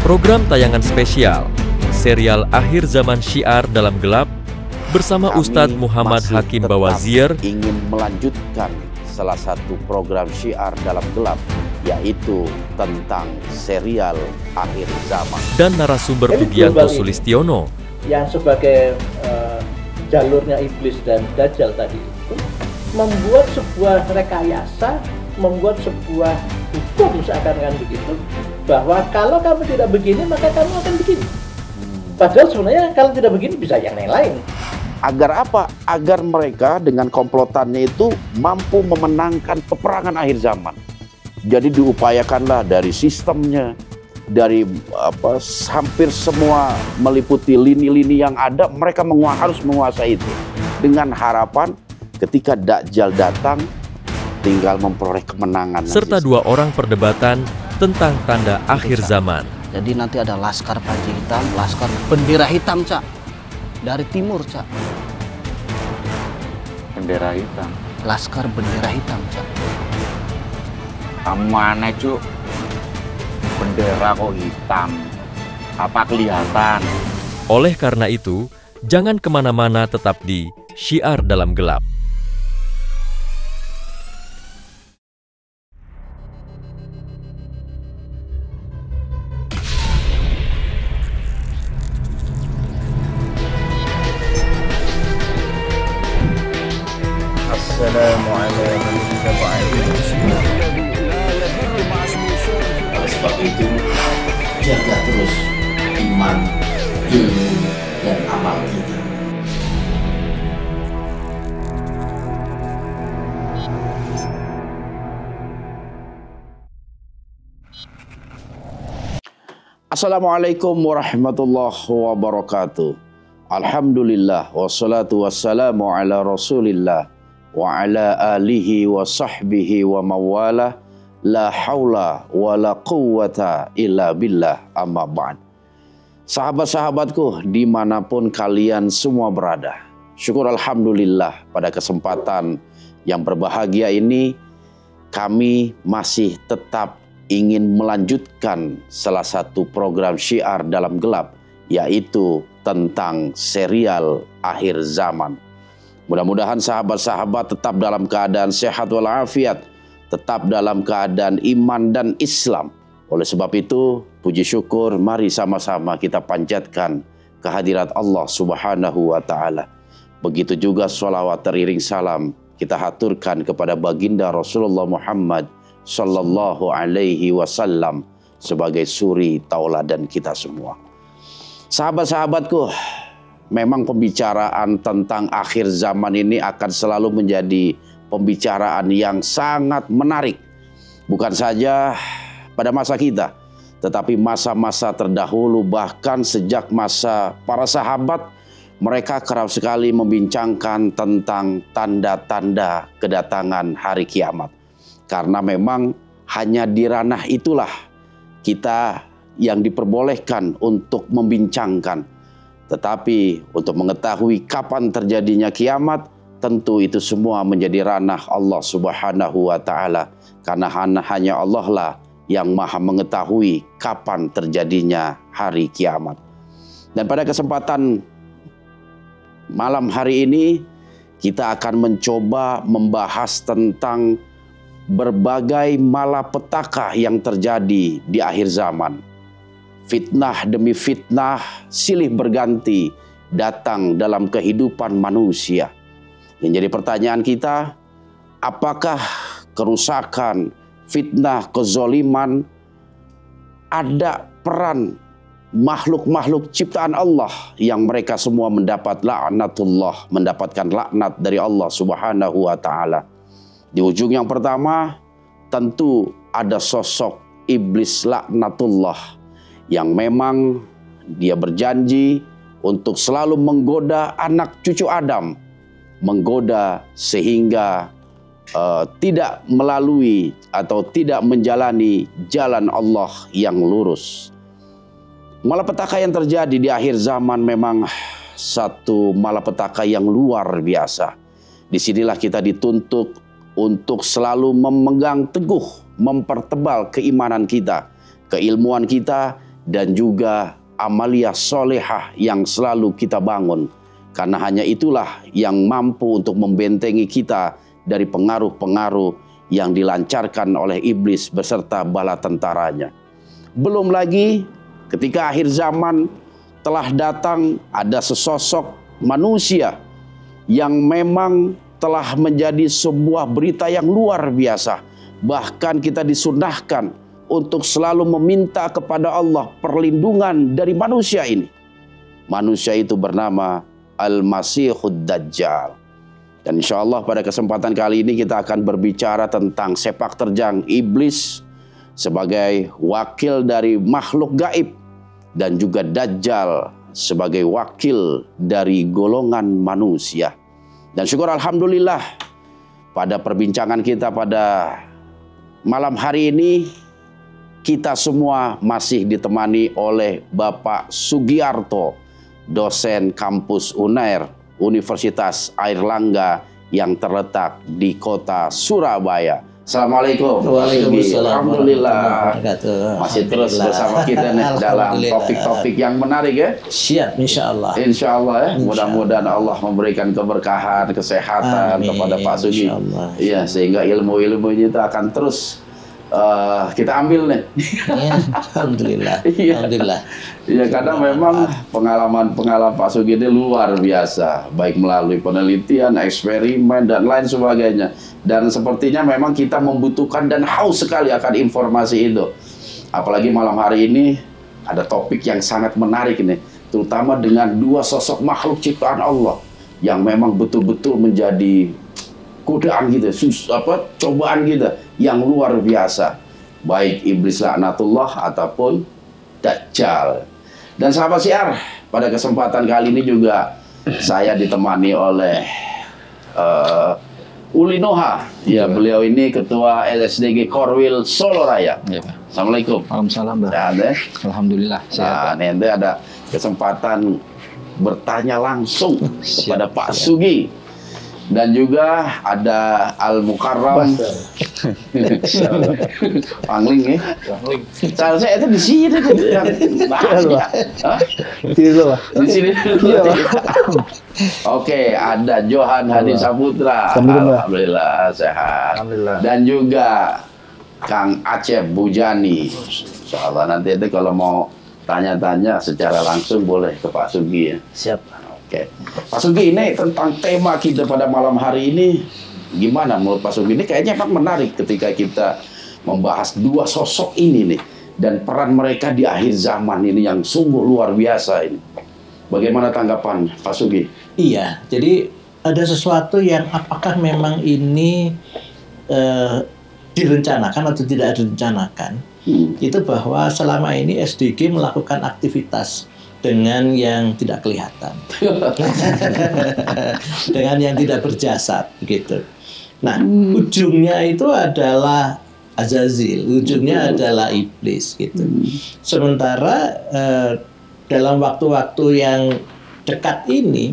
Program tayangan spesial, serial Akhir Zaman Syiar Dalam Gelap, bersama Ustadz Muhammad Hakim Bawazir ingin melanjutkan salah satu program Syiar Dalam Gelap, yaitu tentang serial Akhir Zaman. Dan narasumber Pugianto Sulistiono yang sebagai jalurnya iblis dan dajjal tadi itu membuat sebuah rekayasa, membuat sebuah hukum seakan-akan begitu, bahwa kalau kamu tidak begini maka kamu akan begini. Padahal sebenarnya kalau tidak begini bisa yang lain. Agar apa? Agar mereka dengan komplotannya itu mampu memenangkan peperangan akhir zaman. Jadi diupayakanlah dari sistemnya, dari hampir semua meliputi lini-lini yang ada, mereka harus menguasai itu. Dengan harapan ketika Dajjal datang, tinggal memperoleh kemenangan. Serta dua orang perdebatan tentang tanda akhir zaman. Jadi nanti ada laskar panji hitam, laskar bendera hitam, Cak. Dari timur, Cak. Bendera hitam. Laskar bendera hitam, Cak. Kamu aneh, Cuk. Bendera kok hitam? Apa kelihatan? Oleh karena itu, jangan kemana-mana, tetap di Syiar Dalam Gelap. Oleh sebab itu, jaga terus iman, ilmu, dan amal kita. Assalamualaikum warahmatullahi wabarakatuh. Alhamdulillah, wassalatu wassalamu ala rasulillah wa ala alihi wa sahbihi wa mawalah, la haula wa la quwwata illa billah, amma ba'd. Sahabat-sahabatku dimanapun kalian semua berada, syukur alhamdulillah pada kesempatan yang berbahagia ini kami masih tetap ingin melanjutkan salah satu program Syiar Dalam Gelap, yaitu tentang serial Akhir Zaman. Mudah-mudahan sahabat-sahabat tetap dalam keadaan sehat walafiat, tetap dalam keadaan iman dan Islam. Oleh sebab itu, puji syukur mari sama-sama kita panjatkan kehadirat Allah Subhanahu wa Ta'ala. Begitu juga sholawat teriring salam kita haturkan kepada baginda Rasulullah Muhammad Sallallahu Alaihi Wasallam sebagai suri tauladan kita semua. Sahabat-sahabatku, memang pembicaraan tentang akhir zaman ini akan selalu menjadi pembicaraan yang sangat menarik. Bukan saja pada masa kita, tetapi masa-masa terdahulu, bahkan sejak masa para sahabat, mereka kerap sekali membincangkan tentang tanda-tanda kedatangan hari kiamat. Karena memang hanya di ranah itulah kita yang diperbolehkan untuk membincangkan. Tetapi untuk mengetahui kapan terjadinya kiamat, tentu itu semua menjadi ranah Allah Subhanahu wa Ta'ala. Karena hanya Allah lah yang maha mengetahui kapan terjadinya hari kiamat. Dan pada kesempatan malam hari ini, kita akan mencoba membahas tentang berbagai malapetaka yang terjadi di akhir zaman. Fitnah demi fitnah silih berganti datang dalam kehidupan manusia. Yang jadi pertanyaan kita, apakah kerusakan, fitnah, kezoliman ada peran makhluk-makhluk ciptaan Allah yang mereka semua mendapat laknatullah, mendapatkan laknat dari Allah Subhanahu wa Ta'ala? Di ujung yang pertama tentu ada sosok iblis laknatullah yang memang dia berjanji untuk selalu menggoda anak cucu Adam, menggoda sehingga tidak melalui atau tidak menjalani jalan Allah yang lurus. Malapetaka yang terjadi di akhir zaman memang satu malapetaka yang luar biasa. Disinilah kita dituntut untuk selalu memegang teguh, mempertebal keimanan kita, keilmuan kita dan juga amalia solehah yang selalu kita bangun. Karena hanya itulah yang mampu untuk membentengi kita dari pengaruh-pengaruh yang dilancarkan oleh iblis beserta bala tentaranya. Belum lagi ketika akhir zaman telah datang, ada sesosok manusia yang memang telah menjadi sebuah berita yang luar biasa. Bahkan kita disunahkan untuk selalu meminta kepada Allah perlindungan dari manusia ini. Manusia itu bernama Al-Masihud Dajjal. Dan insya Allah pada kesempatan kali ini kita akan berbicara tentang sepak terjang iblis sebagai wakil dari makhluk gaib, dan juga Dajjal sebagai wakil dari golongan manusia. Dan syukur alhamdulillah pada perbincangan kita pada malam hari ini, kita semua masih ditemani oleh Bapak Sugiarto, dosen kampus UNAIR, Universitas Airlangga yang terletak di kota Surabaya. Assalamualaikum. Waalaikumsalam. Alhamdulillah. Masih terus bersama kita nih dalam topik-topik yang menarik ya. Siap, insya Allah. Insya Allah ya. Mudah-mudahan Allah memberikan keberkahan, kesehatan kepada Pak Sugi. Iya, sehingga ilmu-ilmu itu akan terus kita ambil nih. Ya, alhamdulillah. Alhamdulillah. Iya, karena memang pengalaman Pak Sugi ini luar biasa, baik melalui penelitian, eksperimen, dan lain sebagainya. Dan sepertinya memang kita membutuhkan dan haus sekali akan informasi itu. Apalagi malam hari ini ada topik yang sangat menarik ini, terutama dengan dua sosok makhluk ciptaan Allah yang memang betul-betul menjadi godaan gitu, cobaan gitu yang luar biasa, baik iblis laknatullah ataupun Dajjal. Dan sahabat Syiar, pada kesempatan kali ini juga saya ditemani oleh Uli Noha. Ya, beliau ini ketua LSDG Korwil Solo Raya. Ya, Pak. Assalamualaikum. Waalaikumsalam. Ya, Alhamdulillah. Nah, nanti ada kesempatan bertanya langsung kepada Pak Sugi. Dan juga ada Al-Mukarram Pangling ya. Seharusnya itu di sini yang di sini. Oke, ada Johan Hadi Saputra. Alhamdulillah sehat. Alhamdulillah. Dan juga Kang Acep Bujani. Insyaallah nanti itu kalau mau tanya-tanya secara langsung boleh ke Pak Sugi ya. Siap. Oke, Pak Sugi, ini tentang tema kita pada malam hari ini, gimana menurut Pak Sugi? Ini kayaknya emang menarik ketika kita membahas dua sosok ini nih, dan peran mereka di akhir zaman ini yang sungguh luar biasa ini. Bagaimana tanggapan Pak Sugi? Iya, jadi ada sesuatu yang apakah memang ini direncanakan atau tidak direncanakan? Itu bahwa selama ini SDG melakukan aktivitas dengan yang tidak kelihatan, dengan yang tidak berjasad, begitu. Nah, ujungnya itu adalah Azazil, ujungnya adalah iblis, gitu. Sementara dalam waktu-waktu yang dekat ini,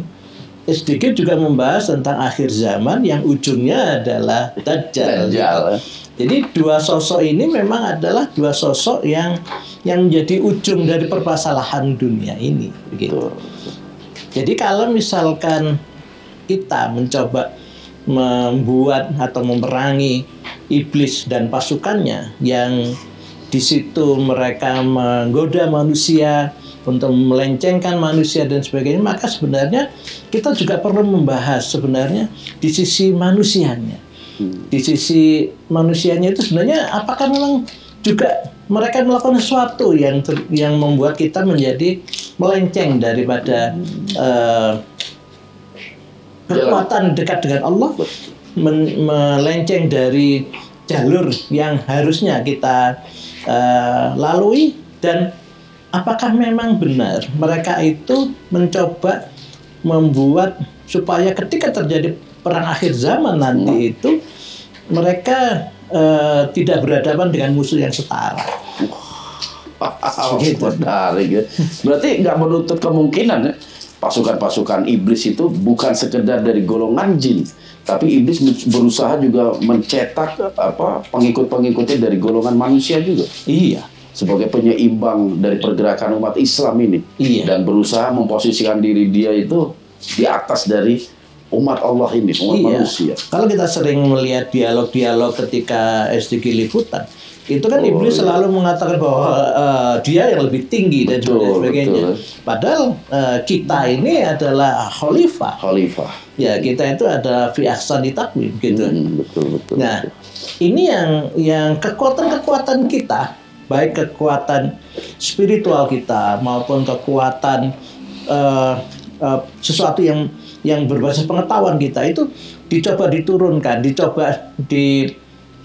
SDG juga membahas tentang akhir zaman yang ujungnya adalah Dajjal. Jadi dua sosok ini memang adalah dua sosok yang menjadi ujung dari permasalahan dunia ini, begitu. Jadi kalau misalkan kita mencoba membuat atau memerangi iblis dan pasukannya yang di situ mereka menggoda manusia untuk melencengkan manusia dan sebagainya, maka sebenarnya kita juga perlu membahas sebenarnya di sisi manusianya. Di sisi manusianya itu sebenarnya apakah memang juga mereka melakukan sesuatu yang membuat kita menjadi melenceng daripada kekuatan dekat dengan Allah, melenceng dari jalur yang harusnya kita lalui, dan apakah memang benar mereka itu mencoba membuat supaya ketika terjadi perang akhir zaman nanti itu mereka tidak berhadapan dengan musuh yang setara. Gitu. Menarik ya. Berarti nggak menutup kemungkinan ya, pasukan-pasukan iblis itu bukan sekedar dari golongan jin, tapi iblis berusaha juga mencetak pengikut-pengikutnya dari golongan manusia juga. Iya. sebagai penyeimbang dari pergerakan umat Islam ini. Iya. Dan berusaha memposisikan diri dia itu di atas dari umat Allah ini, umat manusia. Kalau kita sering melihat dialog-dialog ketika SDG liputan, itu kan iblis selalu mengatakan bahwa dia yang lebih tinggi dan sebagainya. Padahal kita ini adalah khalifah. Ya, kita itu ada fi ahsani taqwim gitu. Betul. Nah, ini yang kekuatan-kekuatan kita, baik kekuatan spiritual kita maupun kekuatan sesuatu yang berbasis pengetahuan kita itu dicoba diturunkan, dicoba di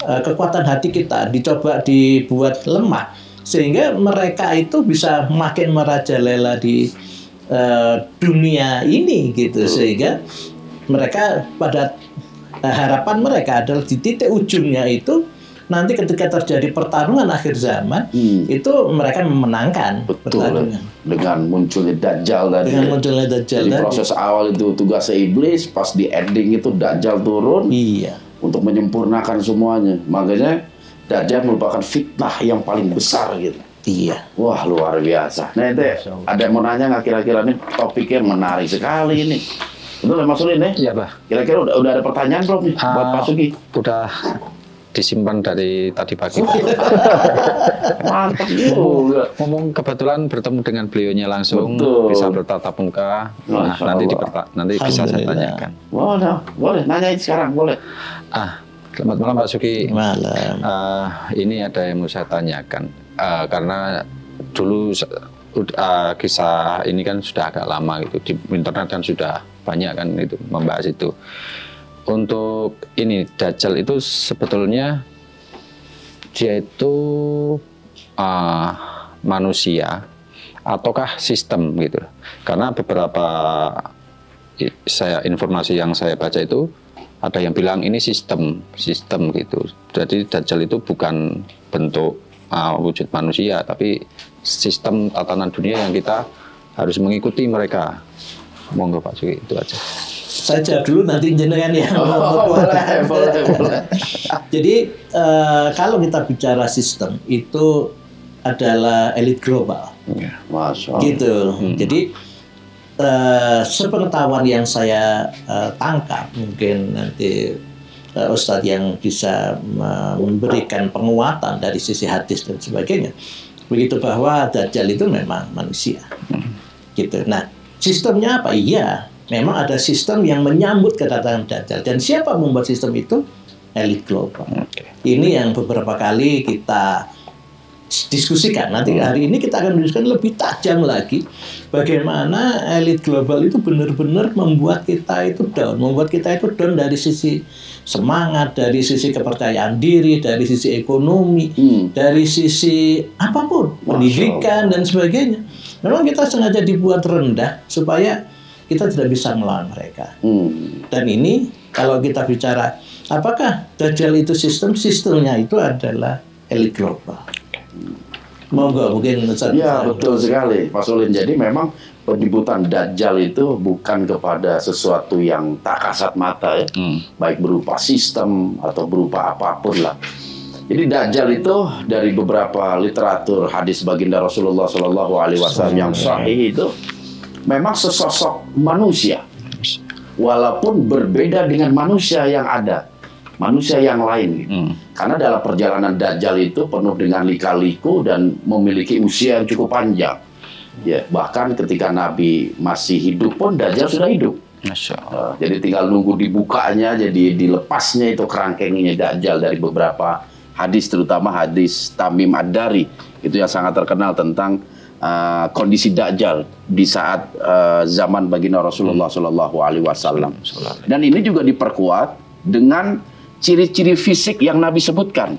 kekuatan hati kita dicoba dibuat lemah sehingga mereka itu bisa makin merajalela di dunia ini gitu, sehingga mereka pada harapan mereka adalah di titik ujungnya itu nanti ketika terjadi pertarungan akhir zaman itu mereka memenangkan pertarungan. Dengan munculnya Dajjal tadi. Jadi proses awal itu tugasnya iblis, pas di ending itu Dajjal turun. Iya. Untuk menyempurnakan semuanya. Makanya Dajjal merupakan fitnah yang paling besar gitu. Iya. Wah, luar biasa. Nah, itu ada yang mau nanya nggak kira-kira nih, topiknya menarik sekali ini. Betul ya Mas Ulin ya? Iya, Pak. Kira-kira udah ada pertanyaan belum nih buat Pak Sugi? Udah disimpan dari tadi pagi. Mantap juga. Ngomong kebetulan bertemu dengan beliaunya langsung, bisa bertatap muka. Nah, nanti bisa saya tanyakan. Boleh, nanyain sekarang, boleh. Selamat malam Pak Sugi. Malam. Ini ada yang mau saya tanyakan, karena dulu kisah ini kan sudah agak lama gitu, di internet kan sudah banyak kan itu membahas itu. Untuk ini Dajjal itu sebetulnya dia itu manusia ataukah sistem gitu? Karena beberapa informasi yang saya baca itu ada yang bilang ini sistem gitu. Jadi Dajjal itu bukan bentuk wujud manusia, tapi sistem tatanan dunia yang kita harus mengikuti mereka. Monggo Pak Sugi, itu aja. Saya jawab dulu, nanti jenengan yang boleh. Jadi kalau kita bicara sistem itu adalah elit global, gitu. Jadi sepengetahuan yang saya tangkap, mungkin nanti Ustadz yang bisa memberikan penguatan dari sisi hadis dan sebagainya, begitu bahwa Dajjal itu memang manusia, gitu. Nah, sistemnya apa? Iya, memang ada sistem yang menyambut kedatangan Dajjal. Dan siapa membuat sistem itu? Elit global. Ini yang beberapa kali kita diskusikan. Nanti hari ini kita akan diskusikan lebih tajam lagi bagaimana elit global itu benar-benar membuat kita itu down. Membuat kita itu down dari sisi semangat, dari sisi kepercayaan diri, dari sisi ekonomi, dari sisi apapun, pendidikan dan sebagainya. Memang kita sengaja dibuat rendah supaya kita tidak bisa melawan mereka. Dan ini kalau kita bicara apakah Dajjal itu sistemnya itu adalah elit global. Monggo mungkin ya betul sekali Mas Ulin. Jadi memang penyebutan Dajjal itu bukan kepada sesuatu yang tak kasat mata ya, baik berupa sistem atau berupa apapun lah. Jadi Dajjal itu dari beberapa literatur hadis baginda Rasulullah SAW yang sahih itu memang sesosok manusia, walaupun berbeda dengan manusia yang ada, manusia yang lain. Gitu. Karena dalam perjalanan Dajjal itu penuh dengan lika-liku dan memiliki usia yang cukup panjang. Ya, bahkan ketika Nabi masih hidup pun Dajjal sudah hidup. Jadi tinggal nunggu dibukanya, jadi dilepasnya itu kerangkengnya Dajjal dari beberapa hadis, terutama hadis Tamim Ad-Dari itu yang sangat terkenal tentang kondisi Dajjal di saat zaman baginda Rasulullah SAW. Dan ini juga diperkuat dengan ciri-ciri fisik yang Nabi sebutkan.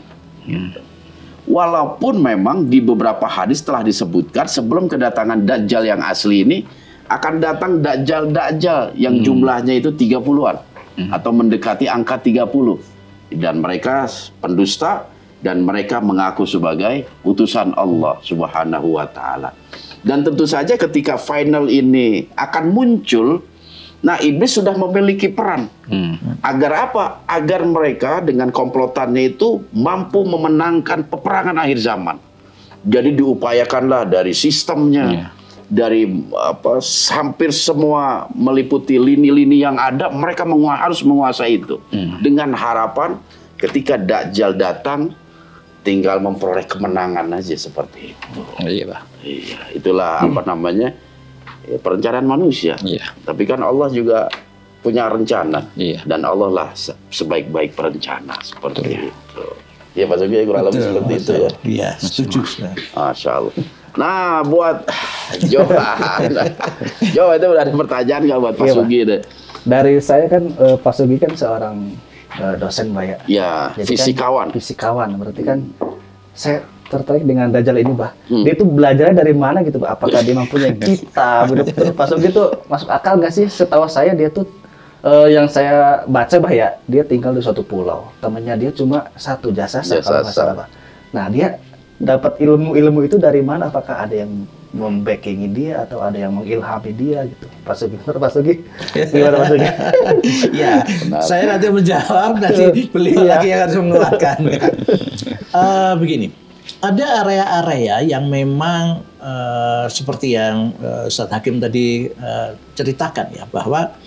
Walaupun memang di beberapa hadis telah disebutkan sebelum kedatangan Dajjal yang asli ini akan datang Dajjal yang jumlahnya itu 30-an atau mendekati angka 30. Dan mereka pendusta dan mereka mengaku sebagai utusan Allah Subhanahu wa Ta'ala. Dan tentu saja ketika final ini akan muncul, nah iblis sudah memiliki peran. Agar apa? Agar mereka dengan komplotannya itu mampu memenangkan peperangan akhir zaman. Jadi diupayakanlah dari sistemnya, dari hampir semua meliputi lini-lini yang ada, mereka harus menguasai itu. Dengan harapan ketika Dajjal datang, tinggal memperoleh kemenangan aja seperti itu. Iya, Pak. Iya, itulah perencanaan manusia. Tapi kan Allah juga punya rencana, dan Allah lah sebaik-baik perencana seperti itu. Ya Pak Sugi, kurang lebih seperti itu ya. Iya, setuju. Masya Allah. Nah, buat Johan, itu udah ada pertanyaan nggak buat Pak Sugi deh? Dari saya kan Pak Sugi kan seorang dosen, Pak ya. Ya, fisikawan. Kan, fisikawan, berarti kan saya tertarik dengan Dajjal ini, Pak. Dia itu belajarnya dari mana gitu, Pak? Apakah dia mempunyai kitab? Betul, Pak Sugi itu masuk akal nggak sih? Setahu saya dia tuh yang saya baca, Pak ya, dia tinggal di suatu pulau. Temannya dia cuma satu, Jasasa kalau nggak salah, Pak. Nah, dia dapat ilmu-ilmu itu dari mana? Apakah ada yang membackingi dia atau ada yang mengilhami dia gitu? Pak Sugi, Pak Sugi, gimana Pak Sugi? Ya, saya nanti menjawab, nanti beliau lagi yang harus mengeluarkan. Begini, ada area-area yang memang seperti yang Ustaz Hakim tadi ceritakan ya, bahwa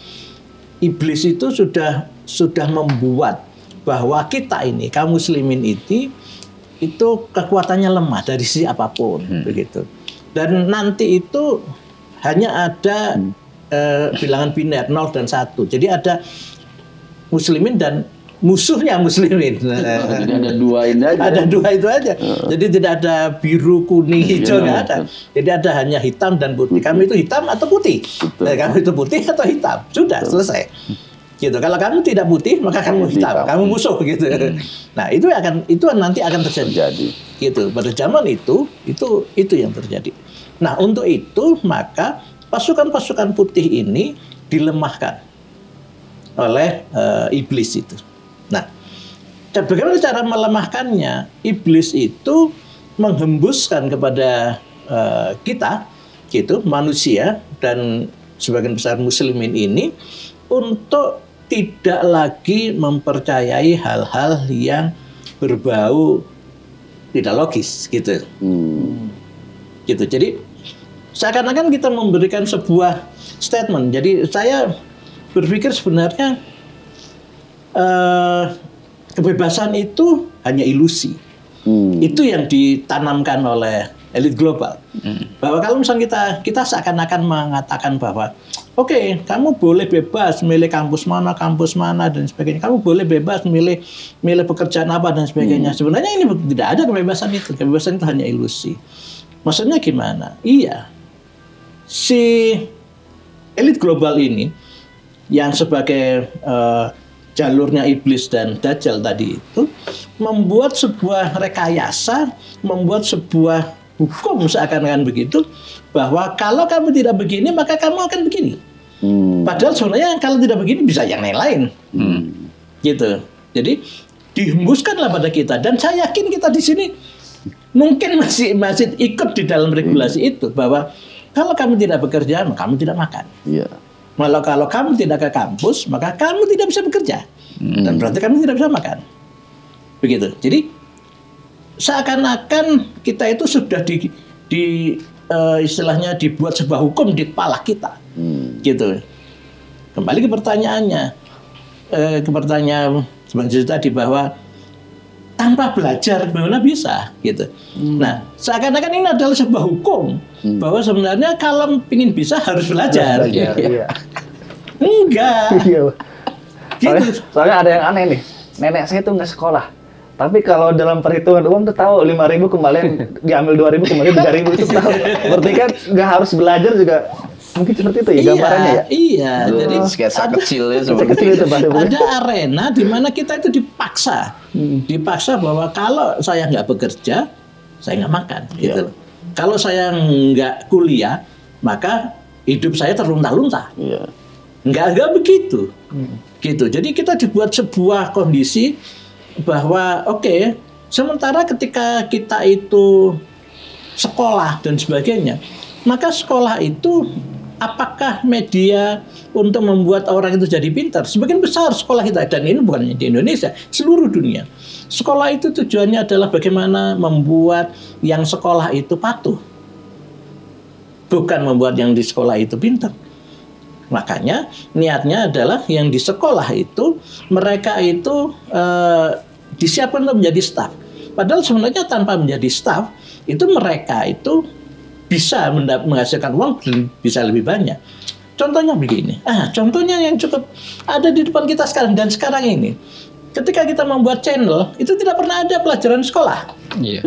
iblis itu sudah membuat bahwa kita ini, kaum muslimin itu kekuatannya lemah dari sisi apapun, begitu. Dan nanti itu hanya ada bilangan biner 0 dan 1. Jadi ada muslimin dan musuhnya muslimin. Jadi ada dua ini aja. Ada dua itu aja. Jadi tidak ada biru, kuning, hijau, nggak ada. Jadi ada hanya hitam dan putih. Kamu itu hitam atau putih? Nah, kamu itu putih atau hitam? Sudah selesai. Gitu. Kalau kamu tidak putih, maka kamu hitam. Kamu musuh gitu. Nah, itu nanti akan terjadi. Gitu. Pada zaman itu yang terjadi. Nah, untuk itu maka pasukan-pasukan putih ini dilemahkan oleh iblis itu. Nah, bagaimana cara melemahkannya? Iblis itu menghembuskan kepada kita, gitu, manusia dan sebagian besar muslimin ini untuk tidak lagi mempercayai hal-hal yang berbau tidak logis, gitu. Gitu. Jadi seakan-akan kita memberikan sebuah statement. Jadi saya berpikir sebenarnya kebebasan itu hanya ilusi. Itu yang ditanamkan oleh elit global. Bahwa kalau misalnya kita seakan-akan mengatakan bahwa oke, kamu boleh bebas milih kampus mana dan sebagainya. Kamu boleh bebas milih pekerjaan apa dan sebagainya. Sebenarnya ini tidak ada kebebasan itu. Kebebasan itu hanya ilusi. Maksudnya gimana? Iya. Si elit global ini yang sebagai jalurnya iblis dan Dajjal tadi itu membuat sebuah rekayasa, membuat sebuah hukum seakan-akan begitu, bahwa kalau kamu tidak begini maka kamu akan begini. Padahal sebenarnya kalau tidak begini bisa yang lain. Gitu. Jadi dihembuskanlah pada kita, dan saya yakin kita di sini mungkin masih ikut di dalam regulasi itu, bahwa kalau kamu tidak bekerja maka kamu tidak makan. Malah kalau kamu tidak ke kampus maka kamu tidak bisa bekerja, dan berarti kamu tidak bisa makan. Begitu. Jadi seakan-akan kita itu sudah istilahnya dibuat sebuah hukum di kepala kita. Gitu. Kembali ke pertanyaannya, ke pertanyaan sebenarnya tadi, bahwa tanpa belajar bagaimana bisa, gitu. Nah, seakan-akan ini adalah sebuah hukum bahwa sebenarnya kalau ingin bisa harus belajar. Enggak. Gitu. Soalnya ada yang aneh nih. Nenek saya tuh nggak sekolah, tapi kalau dalam perhitungan uang tuh tahu 5.000 kembalian diambil 2.000 kembali 3.000 itu tahu. Berarti kan nggak harus belajar juga. Mungkin seperti itu ya gambarannya ya. Iya. Jadi sketsa kecilnya ada arena di mana kita itu dipaksa bahwa kalau saya nggak bekerja, saya nggak makan. Gitu. Kalau saya nggak kuliah, maka hidup saya terlunta-lunta. Nggak begitu. Gitu. Jadi kita dibuat sebuah kondisi bahwa oke, sementara ketika kita itu sekolah dan sebagainya, maka sekolah itu apakah media untuk membuat orang itu jadi pintar? Sebagian besar sekolah kita, dan ini bukan hanya di Indonesia, seluruh dunia. Sekolah itu tujuannya adalah bagaimana membuat yang sekolah itu patuh, bukan membuat yang di sekolah itu pintar. Makanya niatnya adalah yang di sekolah itu mereka itu disiapkan untuk menjadi staf. Padahal sebenarnya tanpa menjadi staf itu mereka itu bisa menghasilkan uang bisa lebih banyak. Contohnya begini. Contohnya yang cukup ada di depan kita sekarang dan sekarang ini. Ketika kita membuat channel itu tidak pernah ada pelajaran sekolah. Iya.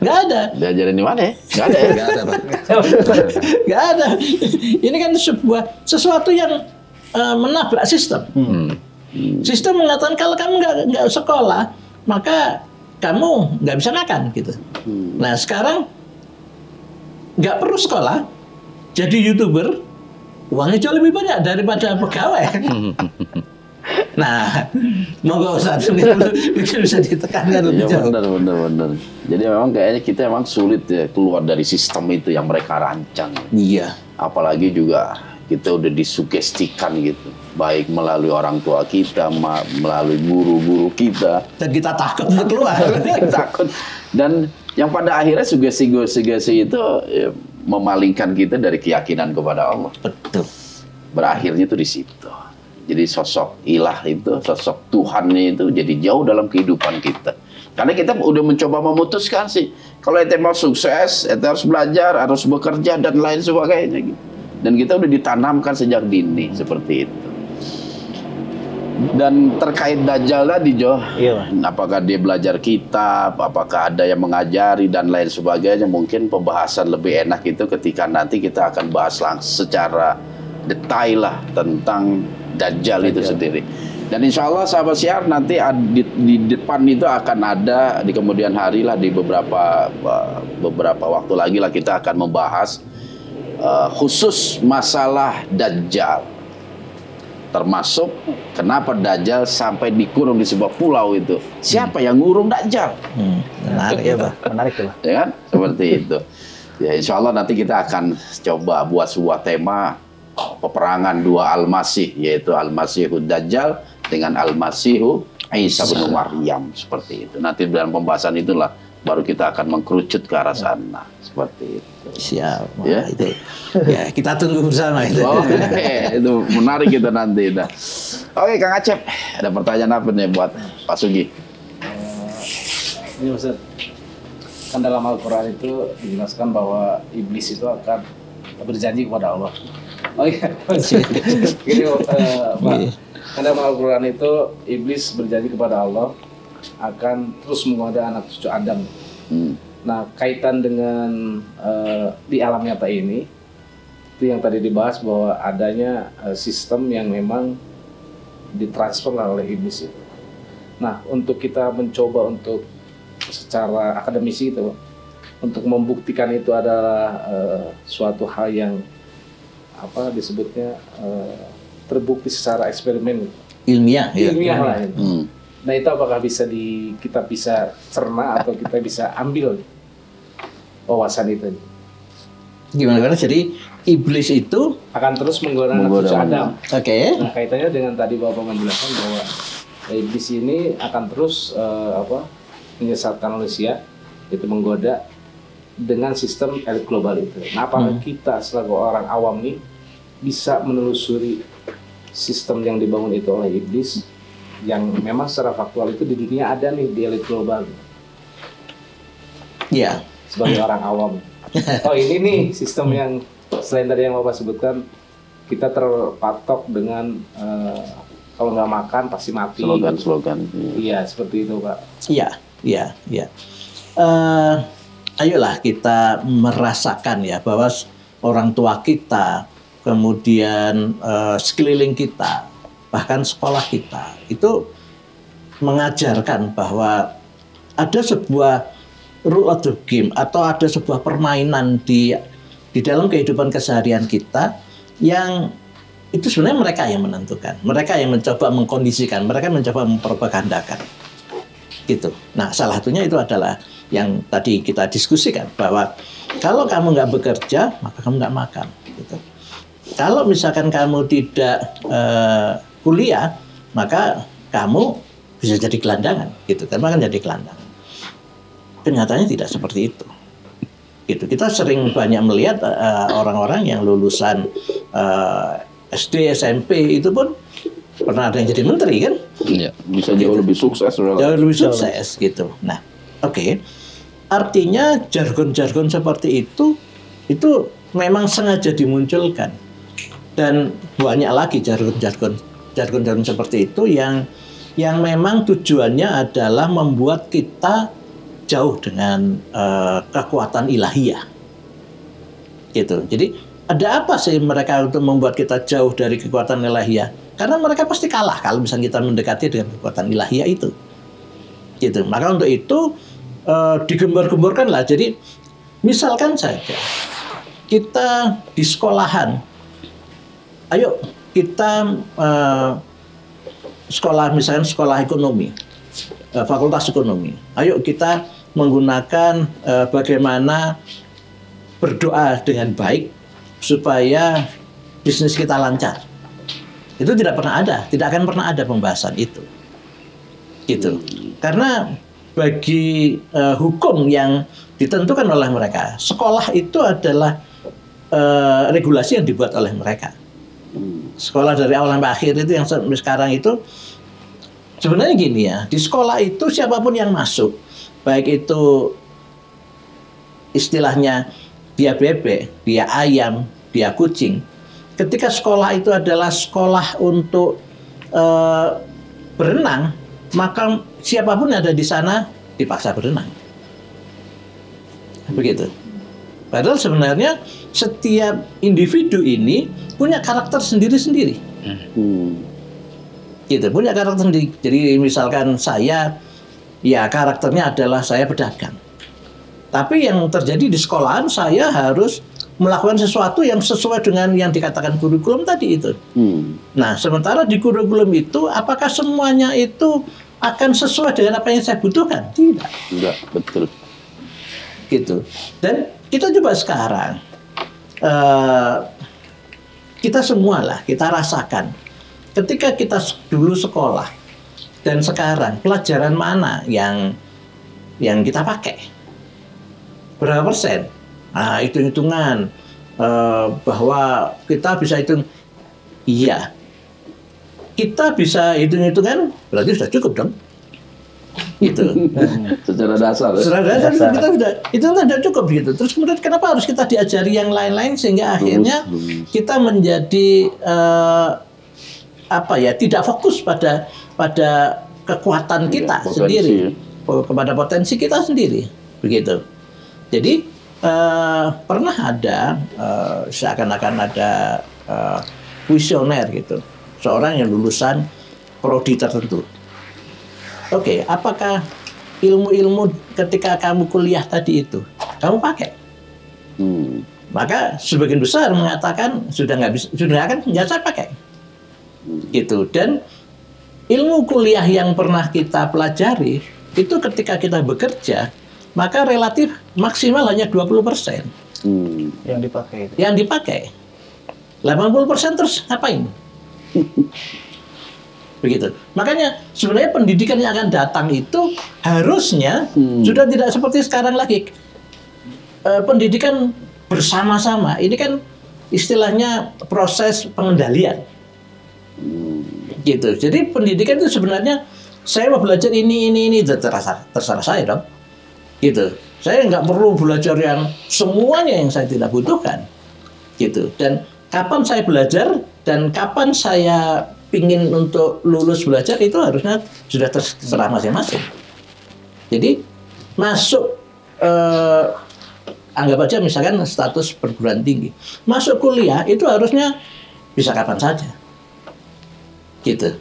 Nggak ada. Diajarin di mana ya? Nggak ada ya? Nggak ada, Pak. Nggak ada. Ini kan sesuatu yang menabrak sistem. Sistem mengatakan kalau kamu nggak sekolah, maka kamu nggak bisa makan gitu. Nah sekarang nggak perlu sekolah, jadi YouTuber, uangnya jauh lebih banyak daripada pegawai. Nah, monggo Ustaz, bisa ditekankan lebih jauh. Benar. Jadi memang kayaknya kita memang sulit ya keluar dari sistem itu yang mereka rancang. Iya. Apalagi juga kita udah disugestikan gitu, baik melalui orang tua kita, melalui guru-guru kita. Dan kita takut untuk keluar. Takut. Dan yang pada akhirnya sugesti itu ya, memalingkan kita dari keyakinan kepada Allah. Betul. Berakhirnya itu di situ. Jadi sosok ilah itu, sosok Tuhannya itu jadi jauh dalam kehidupan kita. Karena kita udah mencoba memutuskan sih, kalau ente mau sukses, ente harus belajar, harus bekerja dan lain sebagainya. Dan kita udah ditanamkan sejak dini seperti itu. Dan terkait Dajjal tadi, Jo, apakah dia belajar kitab, apakah ada yang mengajari dan lain sebagainya, mungkin pembahasan lebih enak itu ketika nanti kita akan bahas langsung secara detail lah tentang Dajjal itu sendiri. Dan insya Allah sahabat Syiar nanti di depan itu akan ada di kemudian hari lah, di beberapa waktu lagi lah kita akan membahas khusus masalah Dajjal, termasuk kenapa Dajjal sampai dikurung di sebuah pulau itu. Siapa yang ngurung Dajjal? Menarik ya, Pak. Menarik tuh, Pak. Ya kan? Seperti itu. Ya insya Allah nanti kita akan coba buat sebuah tema peperangan dua Al-Masih, yaitu Al-Masihud Dajjal dengan Al-Masihu Isa bin Maryam, seperti itu. Nanti dalam pembahasan itulah baru kita akan mengkerucut ke arah sana, seperti itu. Siap. Ya? Itu. Ya, kita tunggu bersama itu. Oke, itu menarik itu nanti. Oke, Kang Acep, ada pertanyaan apa nih buat Pak Sugi? Ini Ustaz, kan dalam Al-Quran itu dijelaskan bahwa iblis itu akan berjanji kepada Allah. Oh iya, gini Pak, kan dalam Al-Quran itu iblis berjanji kepada Allah akan terus menggoda anak cucu Adam. Nah, kaitan dengan di alam nyata ini, itu yang tadi dibahas bahwa adanya sistem yang memang ditransfer oleh iblis itu. Nah, untuk kita mencoba untuk secara akademisi itu, untuk membuktikan itu adalah suatu hal yang disebutnya terbukti secara eksperimen Ilmiah lah itu. Nah itu apakah kita bisa cerna atau kita bisa ambil wawasan itu? Gimana? Jadi iblis itu akan terus menggoda anak cucu Adam. Oke. Nah kaitannya dengan tadi Bapak menjelaskan bahwa iblis ini akan terus menyesatkan manusia, itu menggoda dengan sistem elit global itu. Nah apakah kita selaku orang awam nih bisa menelusuri sistem yang dibangun itu oleh iblis yang memang secara faktual itu di dunia ada nih di elit global? Iya. Sebagai orang awam. Oh ini nih sistem yang selain tadi yang Bapak sebutkan, kita terpatok dengan kalau nggak makan pasti mati. Slogan. Iya seperti itu Pak. Iya. Ayolah kita merasakan ya bahwa orang tua kita, kemudian sekeliling kita, bahkan sekolah kita itu mengajarkan bahwa ada sebuah rule of the game atau ada sebuah permainan di dalam kehidupan keseharian kita yang itu sebenarnya mereka yang menentukan, mereka yang mencoba mengkondisikan, mereka mencoba mempropagandakan gitu. Nah salah satunya itu adalah yang tadi kita diskusikan bahwa Kalau kamu nggak bekerja, maka kamu nggak makan. Gitu. Kalau misalkan kamu tidak kuliah, maka kamu bisa jadi gelandangan, gitu kan? Makan jadi gelandangan. Kenyataannya tidak seperti itu. Gitu. Kita sering banyak melihat orang-orang yang lulusan SD, SMP itu pun pernah ada yang jadi menteri kan? Iya. Bisa jauh lebih sukses. Jauh lebih sukses gitu. Nah, oke. Artinya jargon-jargon seperti itu memang sengaja dimunculkan. Dan banyak lagi jargon-jargon seperti itu yang memang tujuannya adalah membuat kita jauh dengan kekuatan ilahiyah. Gitu. Jadi ada apa sih mereka untuk membuat kita jauh dari kekuatan ilahiyah? Karena mereka pasti kalah kalau misalnya kita mendekati dengan kekuatan ilahiyah itu. Gitu. Maka untuk itu digembar-gemborkan lah. Jadi misalkan saja kita di sekolahan, ayo kita misalnya sekolah ekonomi, fakultas ekonomi. Ayo kita menggunakan bagaimana berdoa dengan baik supaya bisnis kita lancar. Itu tidak akan pernah ada pembahasan itu. Gitu. Karena bagi hukum yang ditentukan oleh mereka, sekolah itu adalah regulasi yang dibuat oleh mereka. Sekolah dari awal sampai akhir itu yang sekarang itu sebenarnya gini ya, di sekolah itu siapapun yang masuk, baik itu istilahnya dia bebek, dia ayam, dia kucing. Ketika sekolah itu adalah sekolah untuk berenang, maka siapapun yang ada di sana dipaksa berenang. Begitu. Padahal sebenarnya setiap individu ini punya karakter sendiri-sendiri. Gitu, punya karakter sendiri. Jadi misalkan saya, ya karakternya adalah saya pedagang. Tapi yang terjadi di sekolahan, saya harus melakukan sesuatu yang sesuai dengan yang dikatakan kurikulum tadi itu. Nah, sementara di kurikulum itu, apakah semuanya itu akan sesuai dengan apa yang saya butuhkan? Tidak. Tidak, betul. Gitu. Dan kita coba sekarang, kita semualah, kita rasakan. Ketika kita dulu sekolah, dan sekarang, pelajaran mana yang kita pakai? Berapa persen? Nah, hitung-hitungan bahwa kita bisa hitung, iya, kita bisa hitung-hitungan, berarti sudah cukup dong, gitu. Secara dasar. Secara dasar kita sudah cukup gitu. Terus kemudian kenapa harus kita diajari yang lain-lain sehingga akhirnya kita menjadi tidak fokus pada kekuatan kita sendiri, kepada potensi kita sendiri, begitu. Jadi pernah ada seakan-akan ada kuesioner gitu, seorang yang lulusan prodi tertentu. Oke, apakah ilmu-ilmu ketika kamu kuliah tadi itu kamu pakai? Maka sebagian besar mengatakan sudah akan saya pakai. Gitu. Dan ilmu kuliah yang pernah kita pelajari itu ketika kita bekerja, maka relatif maksimal hanya 20% yang dipakai. Yang dipakai. 80% terus ngapain? Begitu. Makanya sebenarnya pendidikan yang akan datang itu harusnya sudah tidak seperti sekarang lagi. Pendidikan bersama-sama. Ini kan istilahnya proses pengendalian. Gitu. Jadi pendidikan itu sebenarnya saya mau belajar ini terserah saya dong. Gitu. Saya nggak perlu belajar yang semuanya yang saya tidak butuhkan. Gitu. Dan kapan saya belajar dan kapan saya pingin untuk lulus belajar itu harusnya sudah terserah masing-masing. Jadi masuk anggap aja misalkan status perguruan tinggi, masuk kuliah itu harusnya bisa kapan saja. Gitu.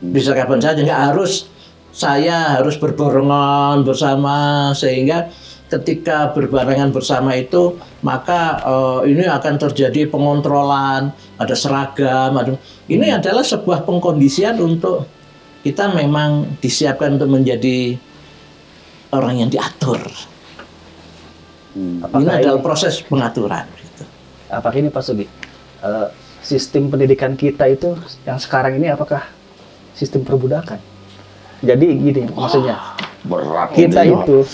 Bisa kapan saja, nggak harus saya harus berbarengan bersama sehingga ketika berbarengan bersama itu maka ini akan terjadi pengontrolan, ada seragam, ini adalah sebuah pengkondisian untuk kita memang disiapkan untuk menjadi orang yang diatur. Ini adalah proses pengaturan. Gitu. Apakah ini Pak Sugi, sistem pendidikan kita itu yang sekarang ini apakah sistem perbudakan? Jadi gini maksudnya, Berat kita ini. itu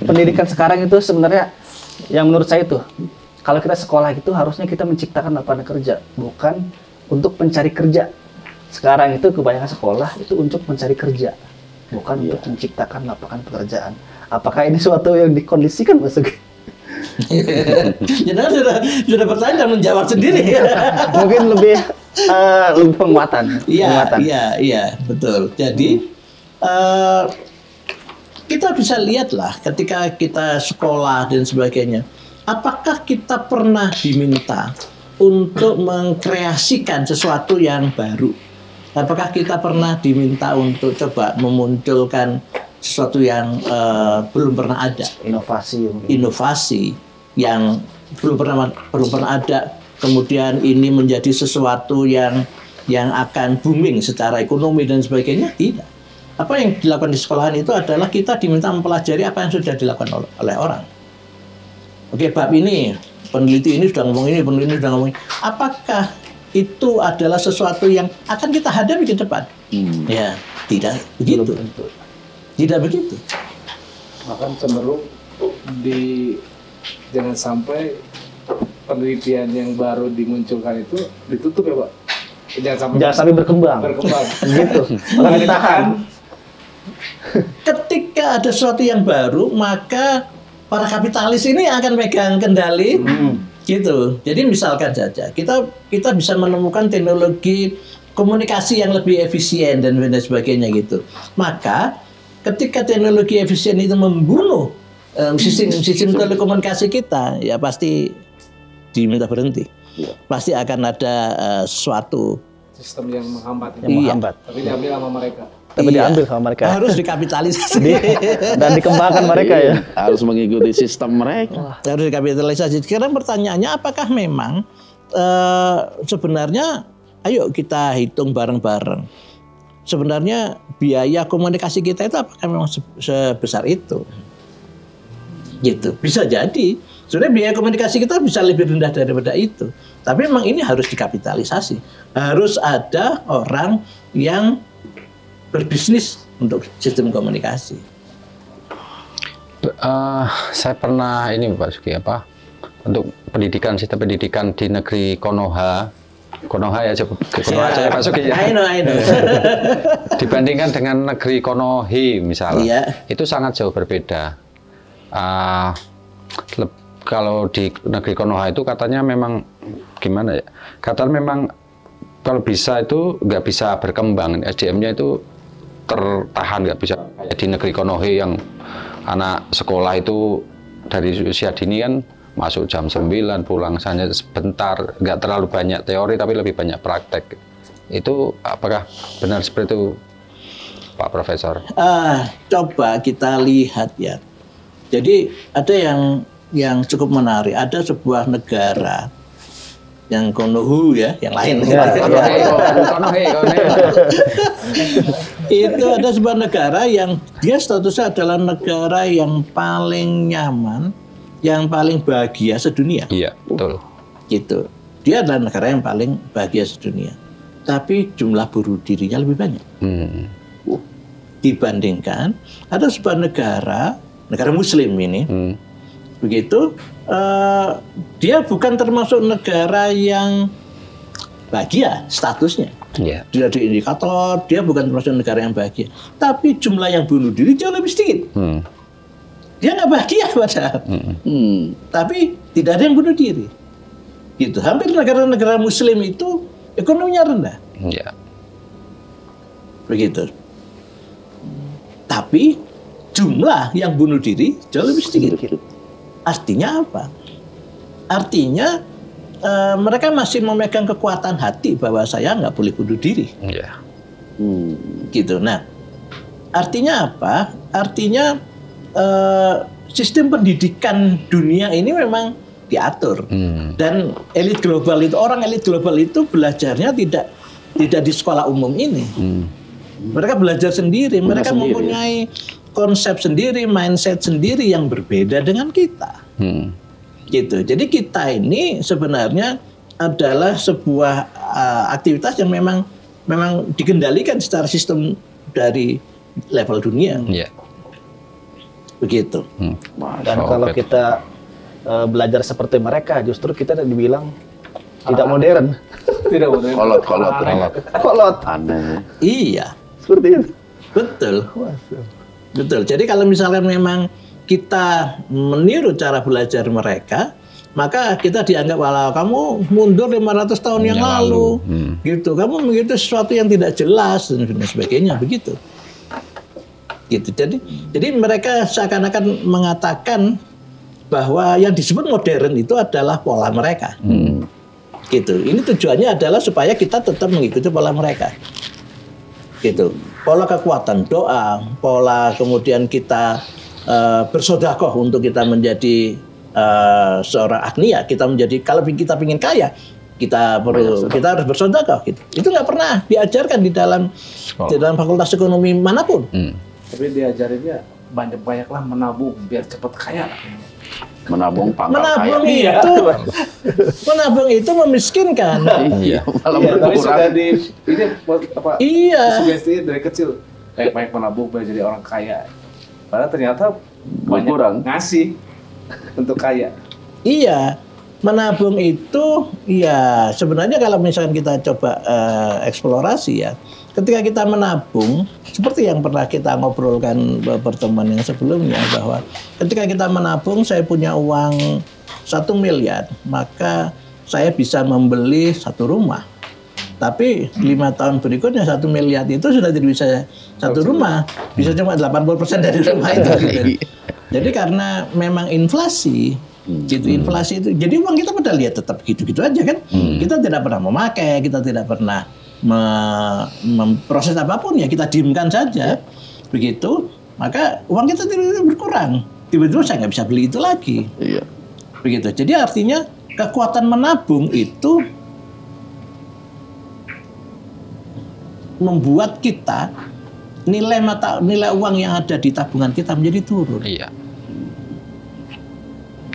pendidikan sekarang itu sebenarnya yang menurut saya itu, kalau kita sekolah itu harusnya kita menciptakan lapangan kerja, bukan untuk mencari kerja. Sekarang itu kebanyakan sekolah itu untuk mencari kerja, bukan untuk menciptakan lapangan pekerjaan. Apakah ini suatu yang dikondisikan Pak Sugi? Jadi sudah bertanya dan menjawab sendiri. Mungkin lebih penguatan. Iya, betul. Jadi kita bisa lihatlah ketika kita sekolah dan sebagainya, apakah kita pernah diminta untuk mengkreasikan sesuatu yang baru? Apakah kita pernah diminta untuk coba memunculkan sesuatu yang belum pernah ada? Inovasi yang belum pernah ada. Kemudian ini menjadi sesuatu yang akan booming secara ekonomi dan sebagainya? Tidak. Apa yang dilakukan di sekolahan itu adalah kita diminta mempelajari apa yang sudah dilakukan oleh orang. Oke, bab ini, peneliti ini sudah ngomong ini, peneliti ini sudah ngomong ini. Apakah itu adalah sesuatu yang akan kita hadapi ke depan? Ya, tidak begitu. Tidak begitu. Bahkan cenderung jangan sampai penelitian yang baru dimunculkan itu ditutup ya Pak. Jangan sampai berkembang. Gitu. Orang ditahan. Ketika ada sesuatu yang baru, maka para kapitalis ini akan pegang kendali. Gitu. Jadi misalkan saja kita bisa menemukan teknologi komunikasi yang lebih efisien dan sebagainya gitu. Maka ketika teknologi efisien itu membunuh sistem telekomunikasi kita, ya pasti diminta berhenti. Pasti akan ada sesuatu sistem yang menghambat. Tapi diambil sama mereka. Diambil sama mereka. Harus dikapitalisasi dan dikembangkan mereka ya. Harus mengikuti sistem mereka. Harus dikapitalisasi. Sekarang pertanyaannya, apakah memang sebenarnya, ayo kita hitung bareng-bareng. Sebenarnya biaya komunikasi kita itu apakah memang sebesar itu? Gitu. Bisa jadi. Sebenarnya biaya komunikasi kita bisa lebih rendah daripada itu. Tapi memang ini harus dikapitalisasi. Harus ada orang yang berbisnis untuk sistem komunikasi. Saya pernah ini Pak Sugi untuk sistem pendidikan di negeri Konoha ya Konoha Pak Sugi ya. I know. Dibandingkan dengan negeri Konohe misalnya, itu sangat jauh berbeda. Kalau di negeri Konoha itu katanya memang gimana ya? Katanya memang kalau bisa itu nggak bisa berkembang, SDM-nya itu tertahan, nggak bisa kayak di negeri Konohe yang anak sekolah itu dari usia dini kan masuk jam 9, pulang hanya sebentar, nggak terlalu banyak teori tapi lebih banyak praktek. Itu apakah benar seperti itu Pak Profesor? Coba kita lihat ya. Jadi ada yang cukup menarik. Ada sebuah negara yang Konohu ya, yang lain. Konohe. Itu ada sebuah negara yang dia statusnya adalah negara yang paling nyaman, yang paling bahagia sedunia. Iya, betul. Gitu. Dia adalah negara yang paling bahagia sedunia. Tapi jumlah bunuh dirinya lebih banyak. Dibandingkan ada sebuah negara Muslim ini. Begitu, dia bukan termasuk negara yang bahagia statusnya. Tidak ada indikator, dia bukan termasuk negara yang bahagia. Tapi jumlah yang bunuh diri jauh lebih sedikit. Dia nggak bahagia padahal. Tapi tidak ada yang bunuh diri. Gitu. Hampir negara-negara Muslim itu ekonominya rendah. Begitu. Tapi jumlah yang bunuh diri jauh lebih sedikit. Artinya apa? Artinya mereka masih memegang kekuatan hati bahwa saya nggak boleh bunuh diri. Gitu. Nah, artinya apa? Artinya sistem pendidikan dunia ini memang diatur. Dan elit global itu, orang elit global itu belajarnya tidak di sekolah umum ini. Mereka belajar sendiri. Mereka mempunyai konsep sendiri, mindset sendiri yang berbeda dengan kita. Gitu. Jadi kita ini sebenarnya adalah sebuah aktivitas yang memang dikendalikan secara sistem dari level dunia. Iya. Begitu. Dan kalau kita belajar seperti mereka, justru kita dibilang tidak modern. Tidak boleh. Kolot. Aneh. Iya, Seperti itu. betul. Betul. Jadi kalau misalkan memang kita meniru cara belajar mereka, maka kita dianggap walau kamu mundur 500 tahun yang lalu. Gitu. Kamu begitu sesuatu yang tidak jelas dan sebagainya, begitu. Gitu. Jadi mereka seakan-akan mengatakan bahwa yang disebut modern itu adalah pola mereka. Gitu. Ini tujuannya adalah supaya kita tetap mengikuti pola mereka. Gitu. Pola kekuatan doa, pola kemudian kita bersedekah untuk kita menjadi seorang agnia, kita menjadi, kalau kita ingin kaya, kita harus bersedekah gitu. Itu nggak pernah diajarkan di dalam fakultas ekonomi manapun. Tapi diajarinnya banyak-banyaklah menabung biar cepat kaya. Menabung pangkal Menabung kaya. menabung itu memiskinkan. Iya, malah Tapi sudah berkurang. ini apa? Iya. Sugesti dari kecil banyak menabung biar jadi orang kaya. Padahal ternyata banyak Berkurang. ngasih untuk kaya. Iya, menabung itu ya sebenarnya kalau misalkan kita coba eksplorasi ya, ketika kita menabung seperti yang pernah kita ngobrolkan pertemuan yang sebelumnya, bahwa ketika kita menabung, saya punya uang 1 miliar, maka saya bisa membeli 1 rumah. Tapi 5 tahun berikutnya 1 miliar itu sudah tidak bisa 1 rumah, bisa cuma 80% dari rumah itu. Gitu. Jadi karena memang inflasi, gitu, inflasi itu, jadi uang kita pada lihat tetap gitu-gitu aja kan. Kita tidak pernah memakai, kita tidak pernah memproses apapun, ya kita diamkan saja. Begitu, maka uang kita tiba-tiba berkurang. Tiba-tiba saya nggak bisa beli itu lagi. Iya. Begitu. Jadi artinya kekuatan menabung itu membuat kita nilai uang yang ada di tabungan kita menjadi turun. Iya.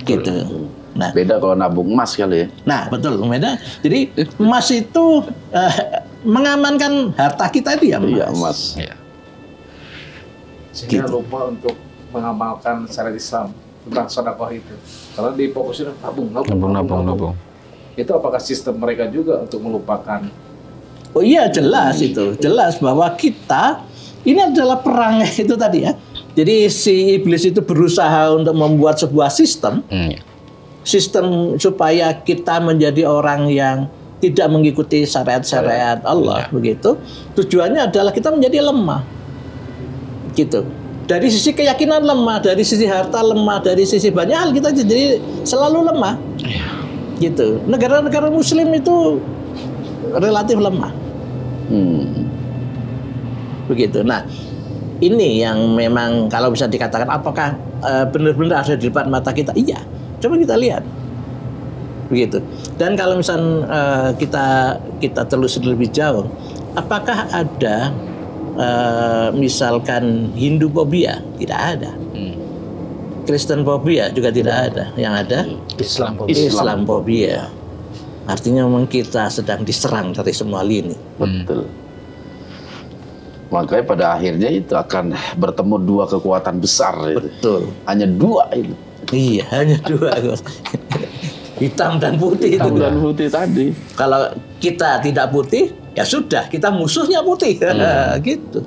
Gitu. Nah, Beda kalau nabung emas kali ya. nah betul, beda. Jadi emas itu mengamankan harta kita itu ya emas. Iya, emas. Iya. Sehingga Gitu. lupa untuk mengamalkan syariat Islam tentang sedekah itu. Karena difokusin nabung. Itu apakah sistem mereka juga untuk melupakan? Oh iya, jelas itu. Jelas bahwa kita ini adalah perang itu tadi ya. Jadi si iblis itu berusaha untuk membuat sebuah sistem, sistem supaya kita menjadi orang yang tidak mengikuti syariat-syariat Allah, begitu. Tujuannya adalah kita menjadi lemah, gitu. Dari sisi keyakinan lemah, dari sisi harta lemah, dari sisi banyak hal kita jadi selalu lemah, gitu. Negara-negara Muslim itu relatif lemah, begitu. Nah, ini yang memang kalau bisa dikatakan apakah benar-benar ada di depan mata kita? Iya, coba kita lihat, begitu. Dan kalau misalnya kita telusuri lebih jauh, apakah ada misalkan Hindu-fobia? Tidak ada. Kristen-fobia juga tidak ada. Yang ada Islam-fobia. Artinya memang kita sedang diserang dari semua lini. Betul. Makanya pada akhirnya itu akan bertemu 2 kekuatan besar itu. Betul. Hanya 2 itu. Iya, hanya 2. Hitam dan putih. Hitam itu. dan putih tadi. Kalau kita tidak putih, ya sudah, kita musuhnya putih. Gitu.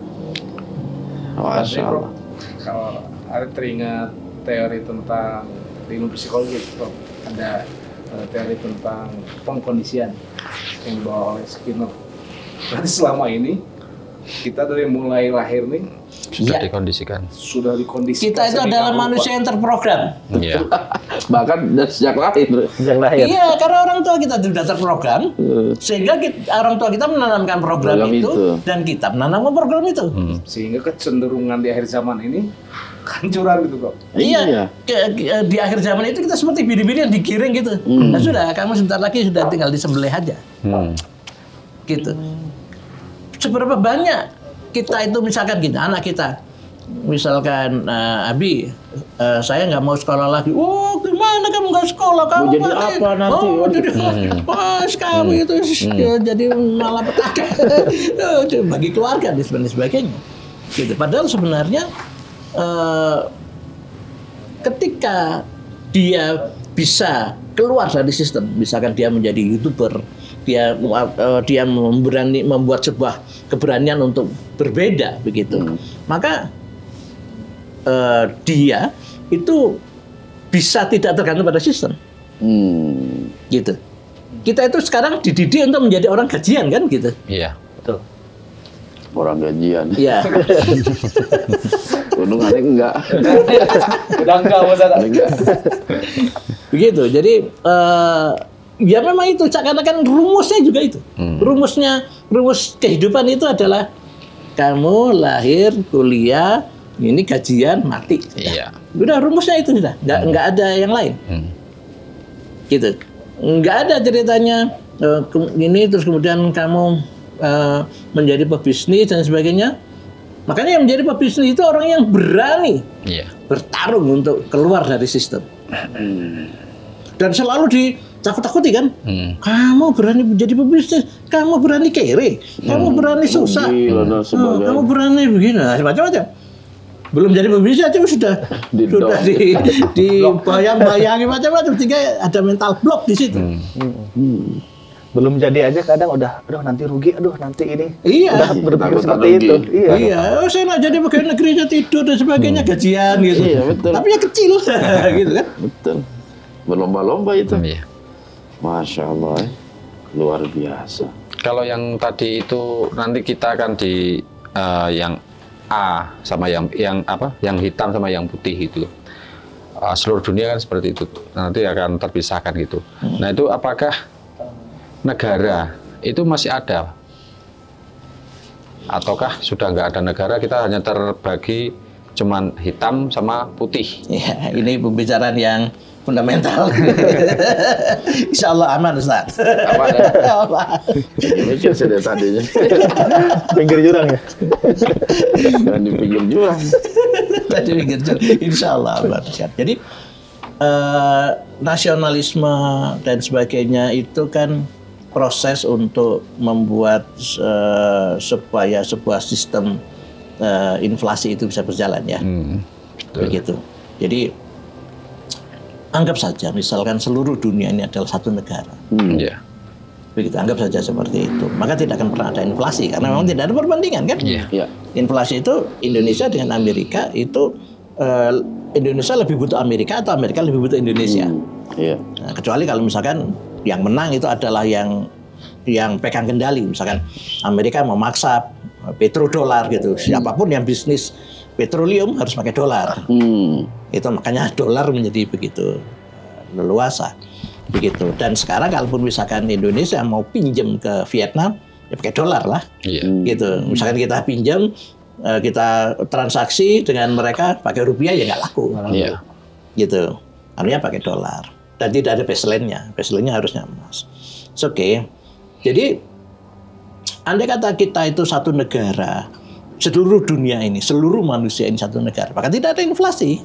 Masya Allah. Kalau ada teringat teori tentang di ilmu psikologi, Prof, ada teori tentang pengkondisian yang dibawa oleh Skinner. Berarti selama ini kita dari mulai lahir nih Sudah Iya. dikondisikan. sudah dikondisikan. Kita itu adalah manusia yang terprogram. Iya. Bahkan dari sejak lahir. Yang lahir. Iya, karena orang tua kita sudah terprogram, sehingga orang tua kita menanamkan program Program itu, itu. dan kita menanamkan program itu. Sehingga kecenderungan di akhir zaman ini kancuran gitu kok. Iya, di akhir zaman itu kita seperti bini-bini yang digiring gitu. Nah sudah, kamu sebentar lagi sudah tinggal disembelih aja. Gitu. Seberapa banyak kita itu misalkan gitu, anak kita misalkan Abi, saya nggak mau sekolah lagi. Oh, gimana kamu nggak sekolah? Kamu Mau jadi apa nanti? Oh, jadi pas kamu itu ya, jadi malah petaka bagi keluarga dan sebagainya. Gitu. Padahal sebenarnya ketika dia bisa keluar dari sistem, misalkan dia menjadi YouTuber, dia membuat sebuah keberanian untuk berbeda begitu, maka dia itu bisa tidak tergantung pada sistem. Gitu. Kita itu sekarang dididik untuk menjadi orang gajian kan gitu. Iya. Betul. Orang gajian. Iya. Untung aneh enggak. Udah enggak Ustaz. Enggak. Begitu. Jadi ya memang itu, karena kan rumusnya juga itu. Rumus kehidupan itu adalah kamu lahir, kuliah, ini gajian, mati. Iya. Udah rumusnya itu sudah, nggak ada yang lain. Gitu. Nggak ada ceritanya ini terus kemudian kamu menjadi pebisnis dan sebagainya. Makanya yang menjadi pebisnis itu orang yang berani bertarung untuk keluar dari sistem. Dan selalu ditakut-takuti kan. Kamu berani menjadi pebisnis, kamu berani kere, kamu berani susah, kamu berani begini, macam-macam. Belum jadi pebisnis aja sudah dibayang-bayangi macam-macam, sehingga ada mental block di situ. Belum jadi aja kadang udah, aduh nanti rugi, aduh nanti ini. Iya. Udah berpikir seperti itu. Iya. Oh, saya nak jadi pegawai negeri aja tidur dan sebagainya, gajian gitu. Iya, betul. Tapi ya kecil, gitu kan. Betul. Berlomba-lomba itu. Iya. Masya Allah, luar biasa. Kalau yang tadi itu nanti kita akan di yang A sama yang apa? Yang hitam sama yang putih itu. Seluruh dunia kan seperti itu. Nanti akan terpisahkan gitu. Nah, itu apakah negara itu masih ada? Ataukah sudah nggak ada negara, kita hanya terbagi cuman hitam sama putih? Ya, ini pembicaraan yang fundamental. Insya Allah aman, Ustaz. Aman ya? Mikir saya tadinya. Pinggir jurang ya. Dan di pinggir jurang. Tadi pinggir jurang. Insya Allah aman. Jadi nasionalisme dan sebagainya itu kan proses untuk membuat supaya sebuah sistem inflasi itu bisa berjalan ya. Begitu. Jadi anggap saja misalkan seluruh dunia ini adalah satu negara. Begitu, anggap saja seperti itu. Maka tidak akan pernah ada inflasi karena memang tidak ada perbandingan kan. Inflasi itu Indonesia dengan Amerika itu Indonesia lebih butuh Amerika atau Amerika lebih butuh Indonesia. Nah, kecuali kalau misalkan yang menang itu adalah yang pegang kendali. Misalkan Amerika memaksa petrodolar gitu. Siapapun yang bisnis petroleum harus pakai dolar. Itu makanya dolar menjadi begitu leluasa. Begitu. Dan sekarang kalaupun misalkan Indonesia mau pinjam ke Vietnam, ya pakai dolar lah. Gitu. Misalkan kita pinjam, kita transaksi dengan mereka pakai rupiah ya nggak laku. Gitu. Artinya pakai dolar. Dan tidak ada baseline-nya. Baseline-nya harusnya emas. Oke. Jadi andai kata kita itu satu negara, seluruh dunia ini, seluruh manusia ini satu negara, maka tidak ada inflasi.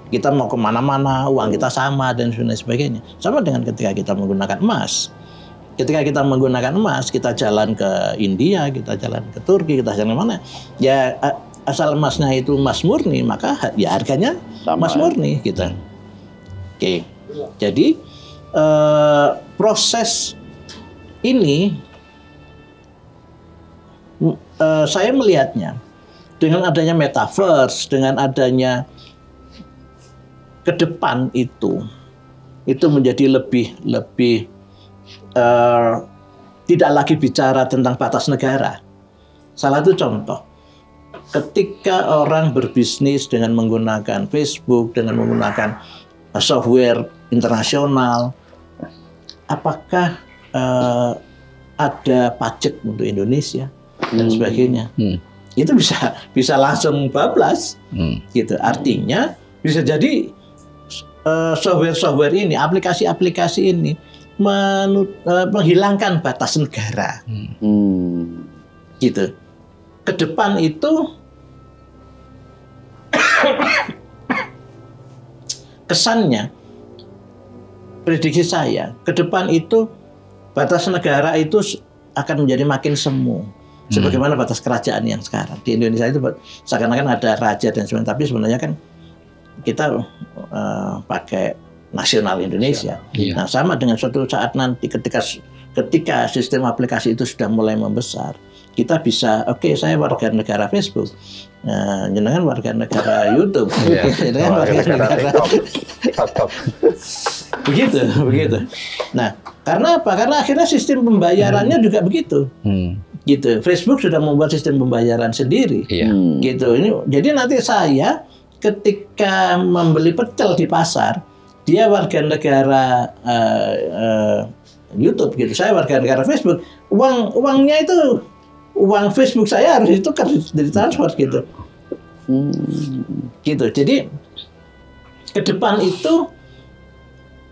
Kita mau kemana-mana, uang kita sama dan sebagainya. Sama dengan ketika kita menggunakan emas. Ketika kita menggunakan emas, kita jalan ke India, kita jalan ke Turki, kita jalan mana? Ya asal emasnya itu emas murni, maka ya harganya emas murni gitu. Oke. Jadi proses ini saya melihatnya dengan adanya metaverse, dengan adanya ke depan itu menjadi lebih tidak lagi bicara tentang batas negara. Salah satu contoh, ketika orang berbisnis dengan menggunakan Facebook, dengan menggunakan software internasional, apakah ada pajak untuk Indonesia dan sebagainya? Itu bisa langsung bablas, gitu. Artinya bisa jadi software ini, aplikasi-aplikasi ini menghilangkan batas negara, gitu. Ke depan itu kesannya, prediksi saya ke depan itu batas negara itu akan menjadi makin semu. Sebagaimana batas kerajaan yang sekarang di Indonesia itu seakan-akan ada raja dan sebagainya, tapi sebenarnya kan kita pakai nasional Indonesia. Nah, sama dengan suatu saat nanti ketika sistem aplikasi itu sudah mulai membesar, kita bisa, oke, saya warga negara Facebook, jenengan warga negara YouTube, jenengan warga negara TikTok. begitu. Nah, karena apa? Karena akhirnya sistem pembayarannya juga begitu. Gitu. Facebook sudah membuat sistem pembayaran sendiri. Gitu. Jadi nanti saya ketika membeli pecel di pasar, dia warga negara YouTube gitu, saya warga negara Facebook, uangnya itu uang Facebook saya harus ditukar, dari transfer gitu. Gitu. Jadi ke depan itu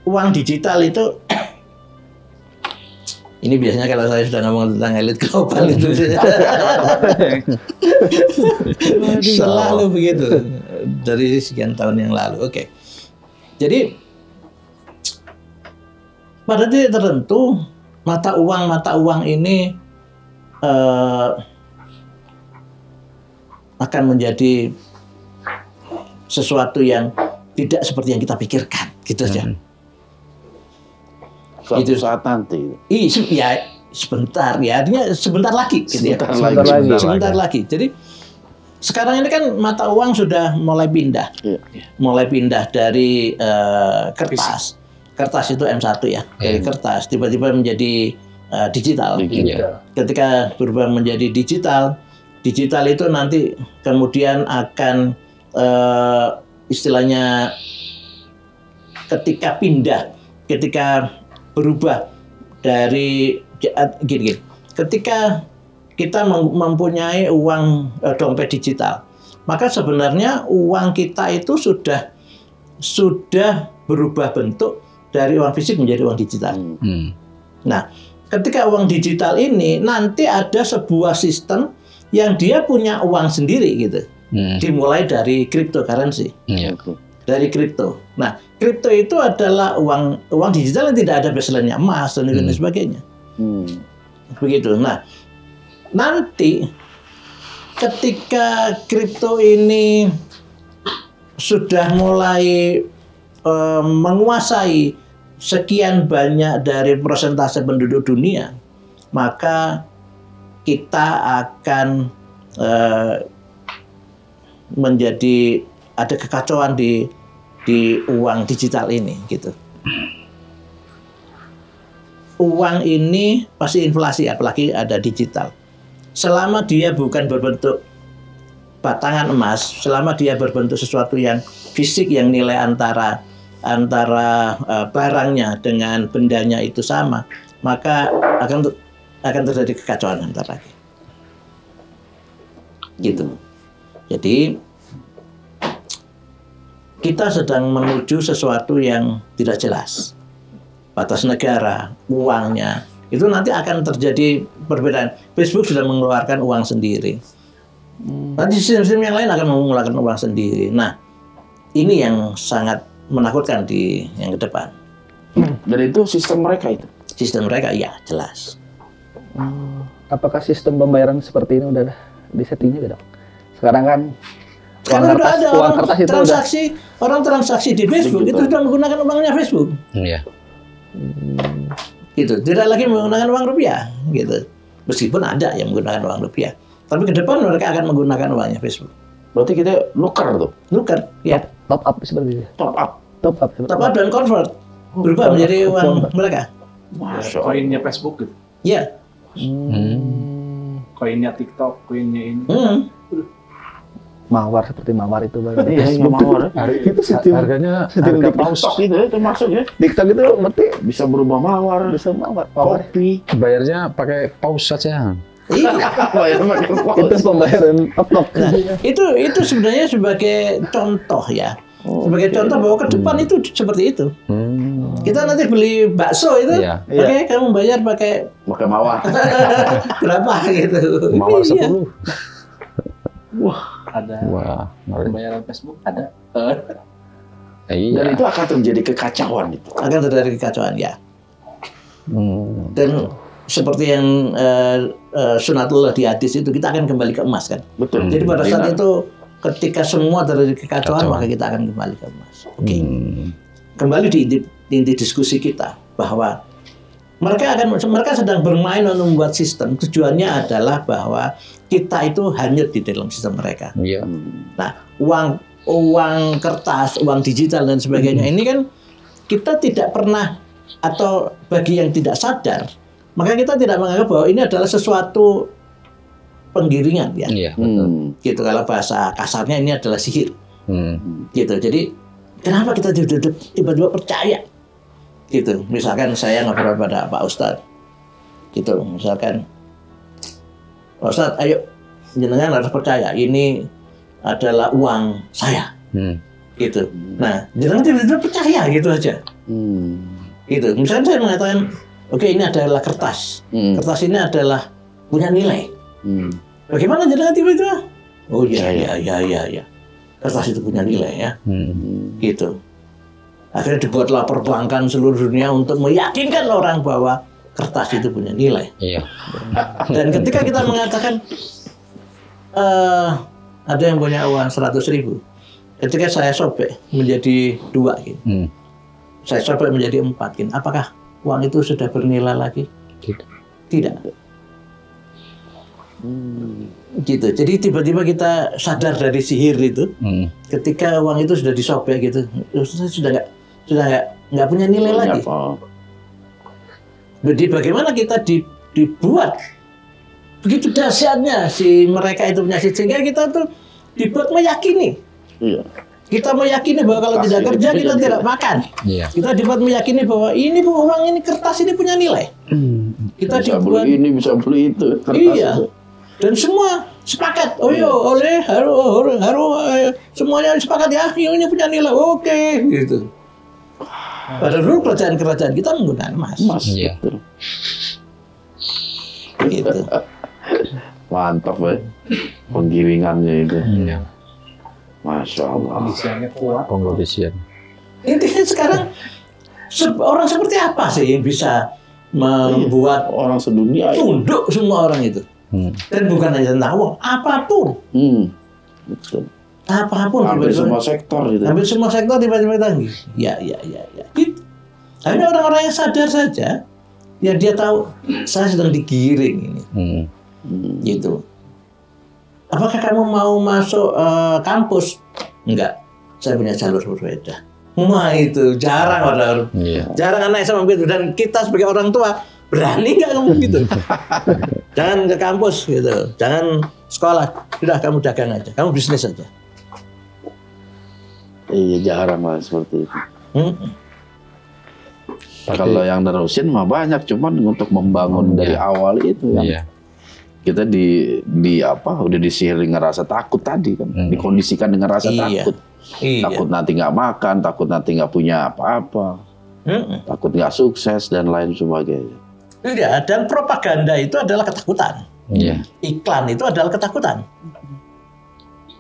uang digital itu ini biasanya kalau saya sudah ngomong tentang elit global itu selalu begitu dari sekian tahun yang lalu. Oke. Jadi pada titik tertentu mata uang ini akan menjadi sesuatu yang tidak seperti yang kita pikirkan, gitu aja. Suatu saat nanti. Ya sebentar ya, artinya sebentar lagi gitu sebentar lagi. Jadi sekarang ini kan mata uang sudah mulai pindah. Mulai pindah dari kertas. Kertas itu M1 ya. Dari kertas tiba-tiba menjadi digital. Ketika berubah menjadi digital itu nanti kemudian akan istilahnya ketika berubah dari gini. Ketika kita mempunyai uang dompet digital, maka sebenarnya uang kita itu sudah berubah bentuk dari uang fisik menjadi uang digital. Nah, ketika uang digital ini nanti ada sebuah sistem yang dia punya uang sendiri gitu. Dimulai dari cryptocurrency. Dari kripto. Nah, kripto itu adalah uang digital yang tidak ada baseline-nya emas dan sebagainya. Begitu. Nah, nanti ketika kripto ini sudah mulai menguasai sekian banyak dari persentase penduduk dunia, maka kita akan menjadi ada kekacauan di uang digital ini gitu. Uang ini pasti inflasi, apalagi ada digital. Selama dia bukan berbentuk batangan emas, selama dia berbentuk sesuatu yang fisik yang nilai antara barangnya dengan bendanya itu sama, maka akan terjadi kekacauan antar lagi. Gitu. Jadi kita sedang menuju sesuatu yang tidak jelas. Batas negara, uangnya, itu nanti akan terjadi perbedaan. Facebook sudah mengeluarkan uang sendiri. Nanti sistem-sistem yang lain akan mengeluarkan uang sendiri. Nah, ini yang sangat menakutkan di yang ke depan. Dan itu sistem mereka itu? Sistem mereka, ya jelas. Apakah sistem pembayaran seperti ini udah disetting juga dong? Sekarang kan karena udah ada orang transaksi di Facebook itu sudah menggunakan uangnya Facebook. Iya. Gitu, tidak lagi menggunakan uang rupiah, gitu. Meskipun ada yang menggunakan uang rupiah, tapi ke depan mereka akan menggunakan uangnya Facebook. Berarti kita nuker tuh? Nuker, ya. Top up seperti itu. Top up dan convert, berubah menjadi uang mereka. Koinnya Facebook gitu. Iya. Koinnya TikTok, koinnya ini. Mawar seperti mawar itu bang. Iya, mawar. Itu harganya harga paus. Itu masuk ya. TikTok itu berarti bisa berubah mawar. bisa mawar. Kopi. Bayarnya pakai paus saja. Itu pembayaran top. Nah, itu sebenarnya sebagai contoh ya. Sebagai contoh bahwa ke depan itu seperti itu. Kita nanti beli bakso itu, oke, kamu bayar pakai mawar. Berapa gitu? Mawar 10. Wah, ada Wah, ngeri. pembayaran Facebook ada. Iya. Dan itu akan terjadi kekacauan itu. Akan terjadi kekacauan ya. Dan seperti yang sunatullah di hadis itu, kita akan kembali ke emas kan. Betul. Jadi pada saat Iya. itu ketika semua terjadi kekacauan, Kacauan. maka kita akan kembali ke emas. Oke. Kembali di inti diskusi kita bahwa mereka sedang bermain untuk membuat sistem. Tujuannya adalah bahwa kita itu hanyut di dalam sistem mereka. Iya. Nah, uang kertas, uang digital dan sebagainya ini kan kita tidak pernah, atau bagi yang tidak sadar, maka kita tidak menganggap bahwa ini adalah sesuatu penggiringan ya. Iya, betul. Gitu, kalau bahasa kasarnya ini adalah sihir. Hmm. Gitu. Jadi kenapa kita tiba-tiba percaya? Gitu. Misalkan saya ngobrol pada Pak Ustadz. Gitu. Misalkan, Pak Ustadz, ayo jenengan harus percaya ini adalah uang saya. Gitu. Nah, jenengan tiba-tiba percaya gitu aja. Gitu. Misalkan saya mengatakan, oke, ini adalah kertas. Kertas ini adalah punya nilai. Bagaimana jenengan tiba-tiba? Oh iya. Kertas itu punya nilai ya. Gitu. Akhirnya dibuatlah perbankan seluruh dunia untuk meyakinkan orang bahwa kertas itu punya nilai. Iya. Dan ketika kita mengatakan ada yang punya uang 100.000, ketika saya sobek menjadi 2 gitu. Saya sobek menjadi 4 gitu. Apakah uang itu sudah bernilai lagi? Tidak. Gitu. Jadi tiba-tiba kita sadar dari sihir itu, ketika uang itu sudah disobek gitu, sudah nggak punya nilai lagi. Jadi bagaimana kita dibuat begitu dahsyatnya si mereka itu punya sihir, sehingga kita tuh dibuat meyakini. Iya. Kita meyakini bahwa kalau tidak kerja kita tidak makan. Iya. Kita dibuat meyakini bahwa ini uang ini, kertas ini punya nilai. Kita Bisa dibuat beli ini, bisa beli itu. Kertas iya. itu. Dan semua sepakat. Oh iya, harus semuanya sepakat ya. Ini punya nilai. Oke, gitu. Padahal dulu kerajaan-kerajaan kita menggunakan emas. Iya. Betul. Gitu. Mantap ya. Penggiringannya itu. Iya. Masya Allah. Kondisinya kuat. Pengkondisian. Intinya sekarang orang seperti apa sih yang bisa membuat Orang sedunia itu. tunduk semua orang itu? Dan bukan hanya tentang uang, apapun. Betul. Apapun. Hampir tiba-tiba- semua sektor gitu. Hampir semua sektor tiba-tiba tanggi. Ya. Gitu. Hanya orang-orang yang sadar saja, ya dia tahu saya sedang digiring ini. Gitu. Apakah kamu mau masuk kampus? Enggak. Saya punya jalur berbeda. Wah itu jarang orang. Iya. Jarang anak sama begitu. Dan kita sebagai orang tua berani nggak kamu gitu? Jangan ke kampus gitu. Jangan sekolah. Sudah kamu dagang aja. Kamu bisnis aja. Iya, jarang lah seperti itu. Tapi- Kalau yang nerusin mah banyak, cuman untuk membangun dari awal itu kan. Iya. Kita udah disihir dengan rasa takut tadi kan, dikondisikan dengan rasa Iya. takut. Takut nanti nggak makan, takut nanti nggak punya apa-apa, takut nggak sukses dan lain sebagainya. Iya, dan propaganda itu adalah ketakutan. Iya. Iklan itu adalah ketakutan.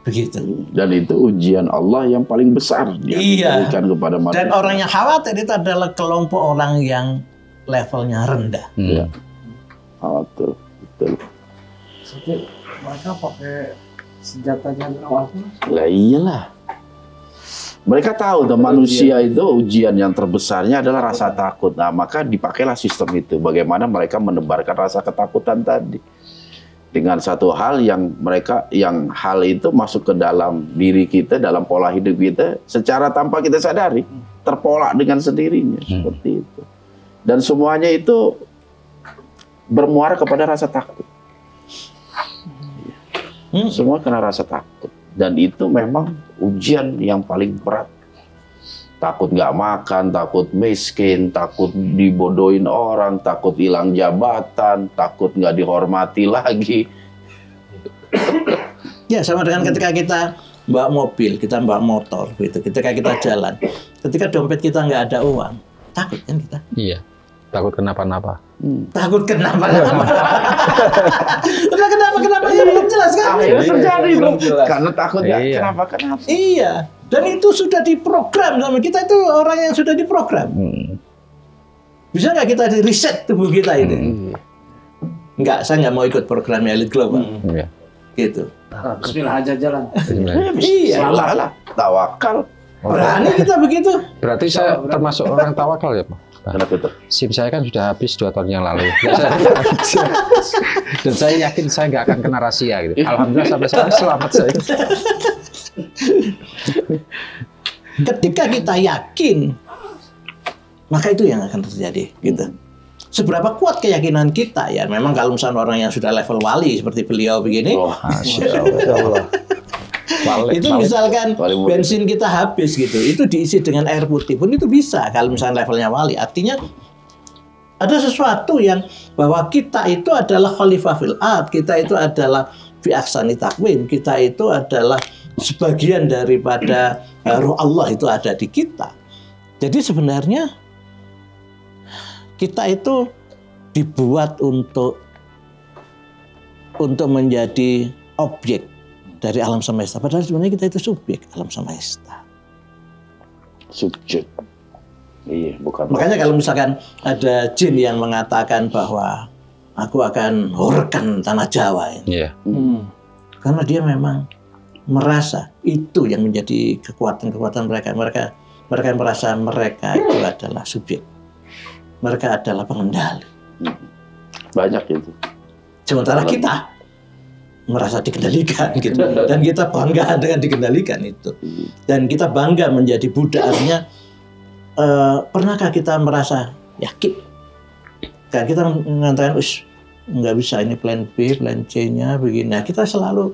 Begitu. Dan itu ujian Allah yang paling besar yang Iya. diberikan kepada manusia. Dan orang yang khawatir itu adalah kelompok orang yang levelnya rendah. Iya. Betul, betul. Jadi mereka pakai senjatanya awal. Lah iyalah. Mereka tahu tuh manusia itu ujian yang terbesarnya adalah rasa takut. Nah, maka dipakailah sistem itu. Bagaimana mereka menebarkan rasa ketakutan tadi. Dengan satu hal yang hal itu masuk ke dalam diri kita, dalam pola hidup kita, secara tanpa kita sadari, terpola dengan sendirinya. Seperti itu. Dan semuanya itu bermuara kepada rasa takut. Semua kena rasa takut. Dan itu memang ujian yang paling berat. Takut nggak makan, takut miskin, takut dibodohin orang, takut hilang jabatan, takut nggak dihormati lagi. Ya, sama dengan ketika kita bawa mobil, kita bawa motor, gitu. Ketika kita jalan, ketika dompet kita nggak ada uang, takut kan kita? Iya. Takut kenapa-napa. Takut kenapa-napa. Kenapa ya belum jelas kan? Akhirnya terjadi belum bro. jelas. Karena takut ya Iya. kenapa. Iya. Dan itu sudah diprogram sama kita, itu orang yang sudah diprogram. Bisa nggak kita di riset tubuh kita ini? Enggak, saya nggak mau ikut programnya Elite Global. Iya. Gitu. Bismillah aja jalan. Iya. Lah, tawakal. Berani kita begitu. Berarti saya termasuk orang tawakal ya, Pak? Kenapa itu? SIM saya kan sudah habis 2 tahun yang lalu. Dan saya yakin saya nggak akan kena rahasia gitu. Alhamdulillah sampai sekarang selamat saya. Ketika kita yakin, maka itu yang akan terjadi, gitu. Seberapa kuat keyakinan kita ya? Memang kalau misalnya orang yang sudah level wali seperti beliau begini, Oh, Masya Allah. itu misalkan Wali murid. bensin kita habis gitu, itu diisi dengan air putih pun itu bisa kalau misalnya levelnya wali. Artinya ada sesuatu yang bahwa kita itu adalah khalifah fil ard, kita itu adalah fi ahsani taqwim, kita itu adalah sebagian daripada roh Allah itu ada di kita. Jadi sebenarnya kita itu dibuat untuk menjadi objek dari alam semesta. Padahal sebenarnya kita itu subjek alam semesta. subjek. Iya, bukan. Makanya kalau misalkan ada jin yang mengatakan bahwa aku akan horkan tanah Jawa ini. Iya. Karena dia memang merasa itu yang menjadi kekuatan-kekuatan mereka. Mereka merasa mereka itu adalah subjek. Mereka adalah pengendali. Banyak itu. Sementara kita merasa dikendalikan gitu. Dan kita bangga dengan dikendalikan itu. Dan kita bangga menjadi budak. Artinya pernahkah kita merasa yakin? Dan kita mengatakan, nggak bisa, ini plan B, plan C-nya begini. Nah, kita selalu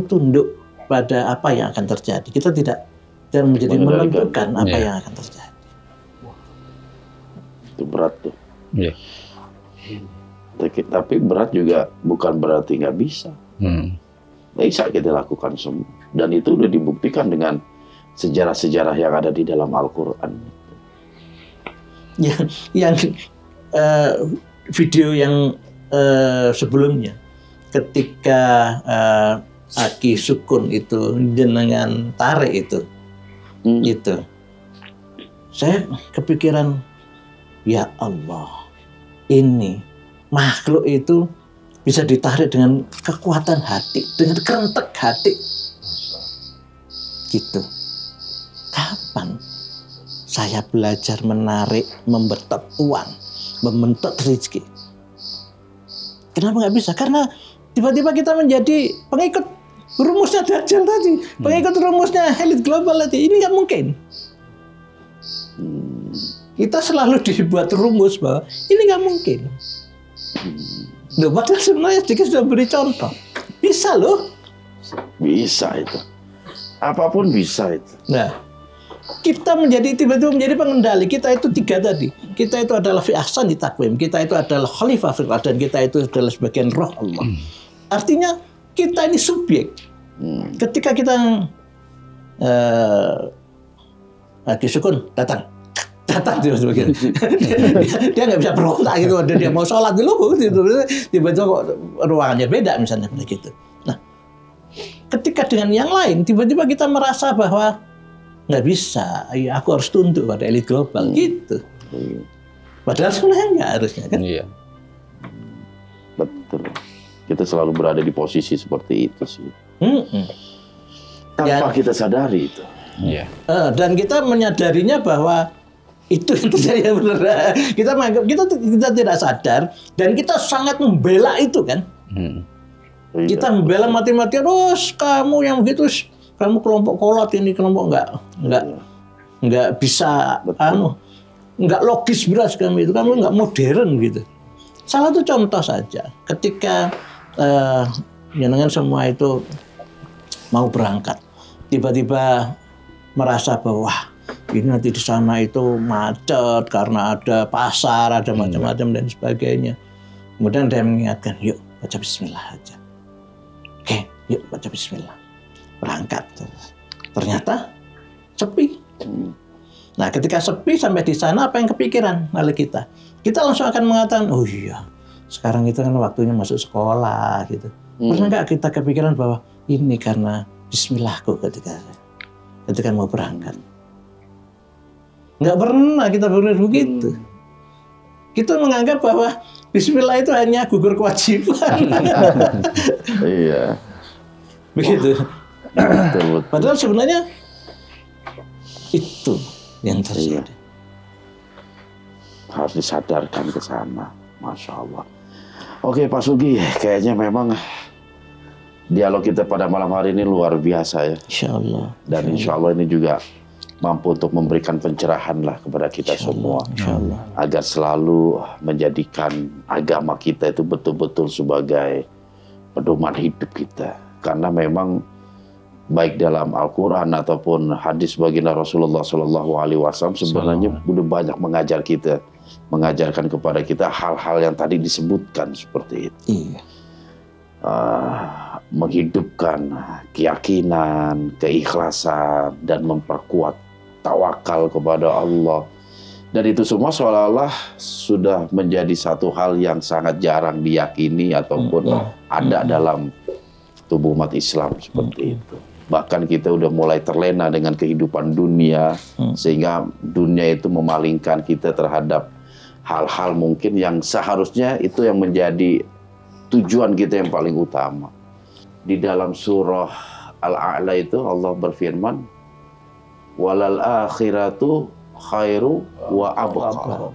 tunduk pada apa yang akan terjadi. Kita tidak menjadi menentukan apa yang akan terjadi. Itu berat tuh. Iya. Tapi berat juga bukan berarti nggak bisa. Bisa kita lakukan semua. Dan itu udah dibuktikan dengan sejarah-sejarah yang ada di dalam Al-Quran. Yang video yang sebelumnya, ketika Aki Sukun itu dengan tarik itu, saya kepikiran, ya Allah, ini makhluk itu bisa ditarik dengan kekuatan hati, dengan kerentek hati, gitu. Kapan saya belajar menarik, membentuk uang, membentuk rezeki? Kenapa nggak bisa? Karena tiba-tiba kita menjadi pengikut rumusnya Dajjal tadi, pengikut rumusnya Elite Global tadi. Ini nggak mungkin. Kita selalu dibuat rumus bahwa ini nggak mungkin. Loh, padahal sebenarnya sedikit sudah beri contoh. Bisa loh. Bisa itu. Apapun bisa itu. Nah, kita tiba-tiba menjadi pengendali. Kita itu tiga tadi. Kita itu adalah fi ahsani taqwim. Kita itu adalah khalifah fil ard, dan kita itu adalah sebagian roh Allah. Artinya kita ini subjek. Ketika kita Aki Sukun datang tiba-tiba dia nggak bisa berontak gitu. Dia mau sholat dulu, tiba-tiba kok ruangannya beda misalnya begitu. Nah, ketika dengan yang lain tiba-tiba kita merasa bahwa nggak bisa, ya aku harus tunduk pada Elite Global gitu. Padahal sebenarnya nggak harusnya kan? Iya. Betul. Kita selalu berada di posisi seperti itu sih. Tanpa kita sadari itu. Iya. Dan kita menyadarinya bahwa itu terjadi yang benar. Kita tidak sadar, dan kita sangat membela itu kan. Kita membela mati-matian. Kamu yang begitu, kamu kelompok kolot ini, kelompok nggak bisa, nggak logis beras kamu itu, kamu nggak modern gitu. Salah satu contoh saja, ketika jenengan semua itu mau berangkat, tiba-tiba merasa bahwa ini nanti di sana itu macet karena ada pasar, ada macam-macam dan sebagainya. Kemudian dia mengingatkan, yuk baca bismillah aja. Oke, yuk baca bismillah. Berangkat. Ternyata sepi. Nah, ketika sepi sampai di sana, apa yang kepikiran oleh kita? Kita langsung akan mengatakan, oh iya, sekarang itu kan waktunya masuk sekolah gitu. Pernah nggak kita kepikiran bahwa ini karena Bismillahku ketika mau berangkat? Nggak pernah kita berpikir begitu. Kita menganggap bahwa Bismillah itu hanya gugur kewajiban. Iya. Begitu. Betul. Padahal sebenarnya itu yang terjadi. Iya. Harus disadarkan ke sana. Masya Allah. Oke Pak Sugi, kayaknya memang dialog kita pada malam hari ini luar biasa ya. Insya Allah. Dan insya Allah ini juga mampu untuk memberikan pencerahan lah kepada kita semua. Insya Allah. Agar selalu menjadikan agama kita itu betul-betul sebagai pedoman hidup kita. Karena memang baik dalam Al-Quran ataupun hadis baginda Rasulullah SAW sebenarnya sudah banyak mengajarkan kepada kita hal-hal yang tadi disebutkan seperti itu. Iya. Menghidupkan keyakinan, keikhlasan, dan memperkuat tawakal kepada Allah. Dan itu semua seolah-olah sudah menjadi satu hal yang sangat jarang diyakini ataupun ada dalam tubuh umat Islam seperti itu. Bahkan kita udah mulai terlena dengan kehidupan dunia, sehingga dunia itu memalingkan kita terhadap hal-hal mungkin yang seharusnya itu yang menjadi tujuan kita yang paling utama. Di dalam surah Al-A'la itu Allah berfirman, walal akhiratu khairu wa abqa.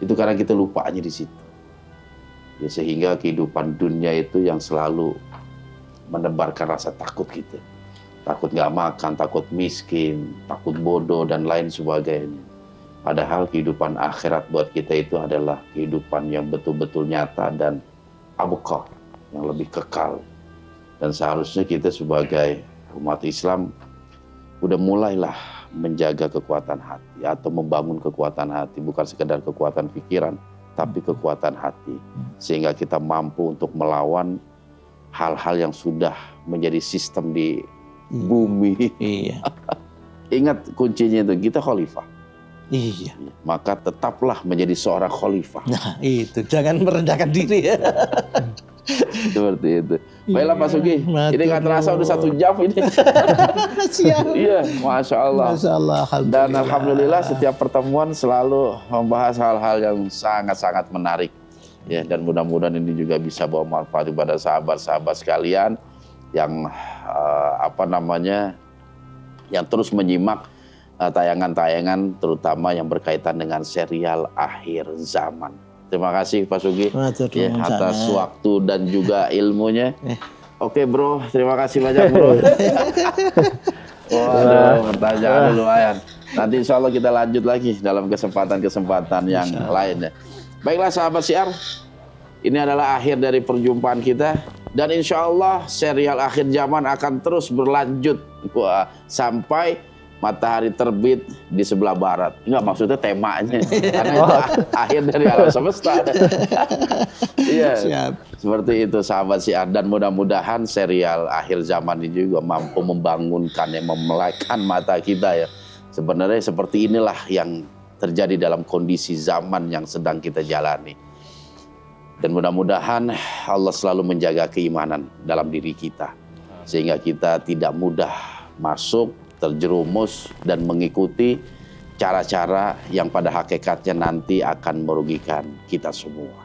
Itu karena kita lupanya di situ. Ya, sehingga kehidupan dunia itu yang selalu menebarkan rasa takut kita. Takut nggak makan, takut miskin, takut bodoh, dan lain sebagainya. Padahal kehidupan akhirat buat kita itu adalah kehidupan yang betul-betul nyata dan abqa, yang lebih kekal. Dan seharusnya kita sebagai umat Islam udah mulailah menjaga kekuatan hati atau membangun kekuatan hati, bukan sekedar kekuatan pikiran, tapi kekuatan hati. Sehingga kita mampu untuk melawan hal-hal yang sudah menjadi sistem di bumi. Iya. Ingat kuncinya itu, kita khalifah. Iya. Maka tetaplah menjadi seorang khalifah. Nah itu, jangan merendahkan diri ya. Seperti itu. Baiklah Pak Sugi, ini nggak terasa udah 1 jam ini. Siap. Iya, Masya Allah. Masya Allah. Dan Alhamdulillah setiap pertemuan selalu membahas hal-hal yang sangat-sangat menarik. Ya, dan mudah-mudahan ini juga bisa bawa manfaat kepada sahabat-sahabat sekalian yang yang terus menyimak tayangan-tayangan terutama yang berkaitan dengan serial Akhir Zaman. Terima kasih Pak Sugi ya, atas waktu dan juga ilmunya. Oke bro, terima kasih banyak bro. Waduh, pertanyaan lumayan. Nanti insya Allah kita lanjut lagi dalam kesempatan-kesempatan yang lainnya. Baiklah sahabat Syiar, ini adalah akhir dari perjumpaan kita. Dan insya Allah serial Akhir Zaman akan terus berlanjut sampai matahari terbit di sebelah barat. Enggak, maksudnya temanya. Karena itu akhir dari alam semesta. Iya, seperti itu sahabat Syiar. Dan mudah-mudahan serial Akhir Zaman ini juga mampu membangunkan, yang memelekkan mata kita ya. Sebenarnya seperti inilah yang terjadi dalam kondisi zaman yang sedang kita jalani. Dan mudah-mudahan Allah selalu menjaga keimanan dalam diri kita. Sehingga kita tidak mudah masuk, terjerumus, dan mengikuti cara-cara yang pada hakikatnya nanti akan merugikan kita semua.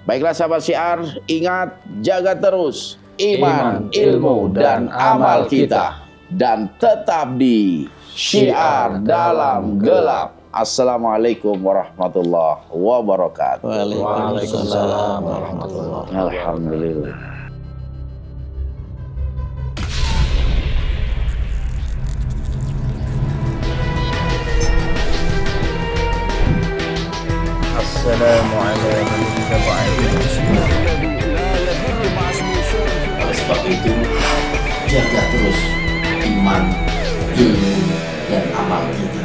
Baiklah sahabat Syiar, ingat, jaga terus iman, ilmu, dan amal kita. Dan tetap di Syiar Dalam Gelap. Assalamualaikum warahmatullahi wabarakatuh. Waalaikumsalam warahmatullahi wabarakatuh. Alhamdulillah. Assalamualaikum Oleh sebab itu, jaga terus iman, ilmu, dan amal kita.